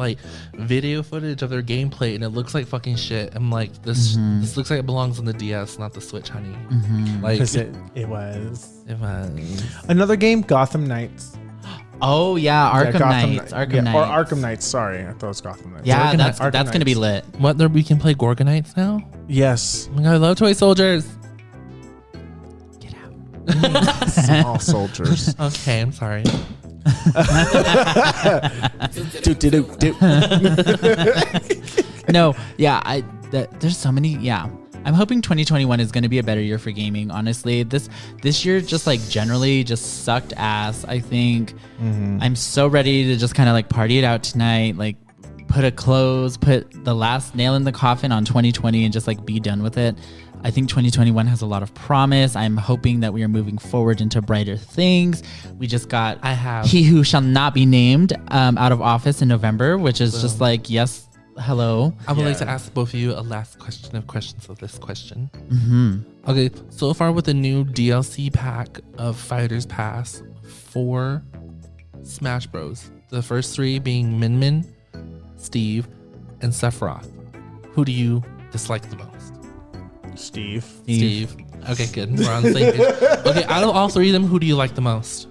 video footage of their gameplay and it looks like fucking shit. I'm like, this looks like it belongs on the DS, not the Switch, honey. Because it was. It was. Another game, Gotham Knights. Oh yeah, Arkham Knights. Or Arkham Knights. Sorry, I thought it was Gotham Knights. Yeah, that's gonna be lit. What? We can play Gorgonites now? Yes. Oh my God, I love toy soldiers. Get out. Small soldiers. Okay, I'm sorry. No, yeah, there's so many. Yeah, I'm hoping 2021 is going to be a better year for gaming. Honestly, this year just generally just sucked ass. I think I'm so ready to just kind of party it out tonight. Put the last nail in the coffin on 2020 and just be done with it. I think 2021 has a lot of promise. I'm hoping that we are moving forward into brighter things. We just got He Who Shall Not Be Named out of office in November, which is just yes, hello. I would like to ask both of you a last question of questions of this question. Okay, so far with the new DLC pack of Fighters Pass for Smash Bros. The first three being Min Min, Steve, and Sephiroth. Who do you dislike the most? Steve. Okay, good. We're on the same page. Okay, out of all three of them, who do you like the most?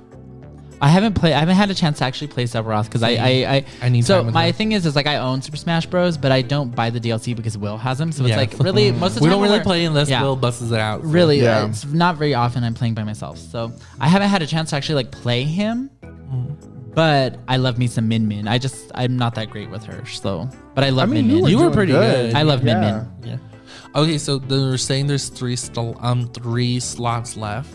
I haven't had a chance to actually play Sephiroth because I need. So my thing is I own Super Smash Bros, but I don't buy the DLC because Will has them. So it's really most of the time we don't really play unless Will busts it out. So. Really, it's not very often I'm playing by myself. So I haven't had a chance to actually play him. But I love me some Min Min. I'm not that great with her. So, but I love Min Min. You were pretty good. I love Min Min. Yeah. Okay, so they're saying there's three slots left.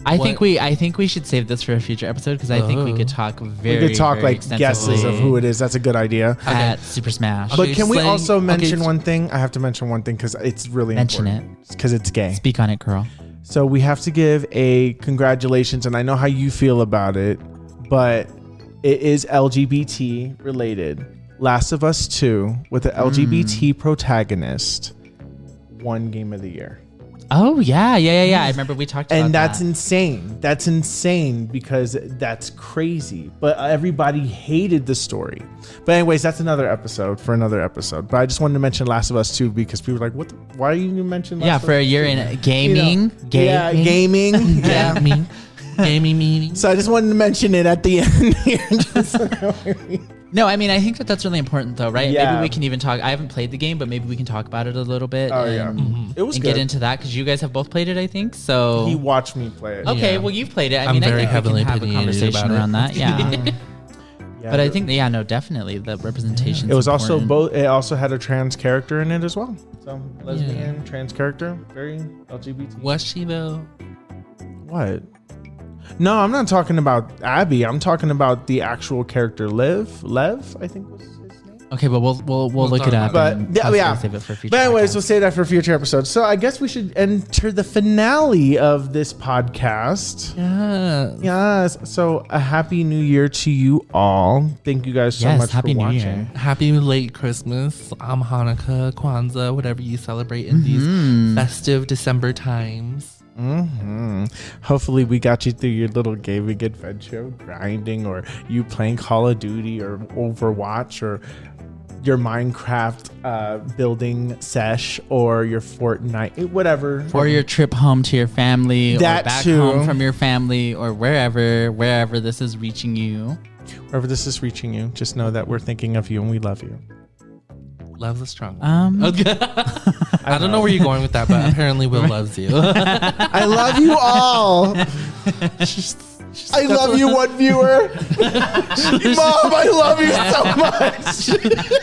I think we should save this for a future episode because I think we could talk very like guesses of who it is. That's a good idea. At Super Smash. But can we also mention one thing? I have to mention one thing because it's really important. Mention it. Because it's gay. Speak on it, girl. So we have to give a congratulations, and I know how you feel about it, but it is LGBT related. Last of Us 2 with the LGBT protagonist won Game of the Year. Oh, yeah. I remember we talked about that. And that's insane. That's insane because that's crazy. But everybody hated the story. But anyways, that's another episode for another episode. But I just wanted to mention Last of Us 2 because people were like, why are you mentioning Last of Us 2? For a year in gaming. Yeah, gaming. Yeah. Gaming meeting. So I just wanted to mention it at the end here. No, I mean, I think that's really important though, right? Yeah. Maybe we can even talk. I haven't played the game, but maybe we can talk about it a little bit. Oh, yeah. It was and good. get into that because you guys have both played it, I think. So he watched me play it. Okay, well, you've played it. I I'm mean, very I think we heavily can have a opinionated conversation about around that. Yeah. Yeah, but I think, no, definitely the representation. it was also both. It also had a trans character in it as well. So lesbian, trans character, very LGBT. Was she though? What? No, I'm not talking about Abby. I'm talking about the actual character, Lev. I think was his name. Okay, but we'll look it up. But and yeah. save it for future. But anyways, podcasts. we'll say that for future episodes. So I guess we should enter the finale of this podcast. Yeah. Yes. So a happy new year to you all. Thank you guys so much happy for New watching. Year. Happy late Christmas, Hanukkah, Kwanzaa, whatever you celebrate in these festive December times. Hopefully we got you through your little gaming adventure of grinding, or you playing Call of Duty or Overwatch, or your Minecraft building sesh, or your Fortnite, whatever. Or your trip home to your family, That or back too. home from your family, or wherever this is reaching you. Wherever this is reaching you, just know that we're thinking of you and we love you. Love's a strong. I don't know where you're going with that, but apparently Will loves you. I love you all. I love you, one viewer. Mom, I love you so much.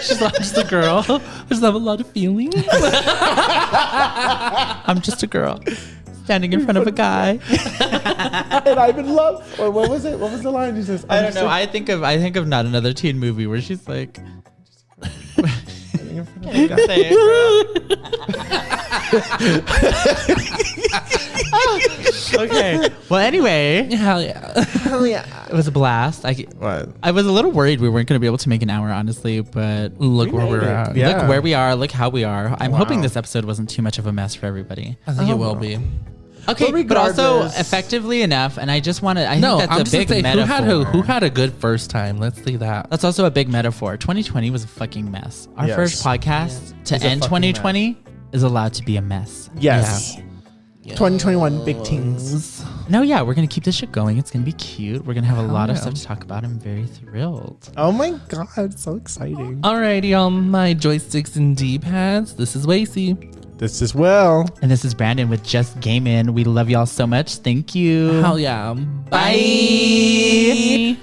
She's not just a girl. I just have a lot of feelings. I'm just a girl standing in front of a guy. And I'm in love. Or what was it? What was the line? She says, I don't know. I think of not another teen movie where she's like. Say it, okay. Well, anyway. Hell yeah. Hell yeah. It was a blast. What? I was a little worried we weren't going to be able to make an hour, honestly, but Look where we're at. Yeah. look where we are. Look how we are. I'm Wow. hoping this episode wasn't too much of a mess for everybody. I think it will be. Okay, but also regardless- effectively enough, and I just want to. I think No, that's I'm a just big saying, metaphor. who had a good first time? Let's see that. That's also a big metaphor. 2020 was a fucking mess. Our Yes. first podcast to It's a end fucking 2020 is allowed to be a mess. Yes. Yeah. 2021, big things. No, yeah, we're gonna keep this shit going. It's gonna be cute. We're gonna have a lot of yeah. stuff to talk about. I'm very thrilled. Oh my God, so exciting. Alrighty, on my joysticks and D-pads, this is Lacey. This is Will. And this is Brandon with Just Gaymin. We love y'all so much. Thank you. Hell yeah. Bye.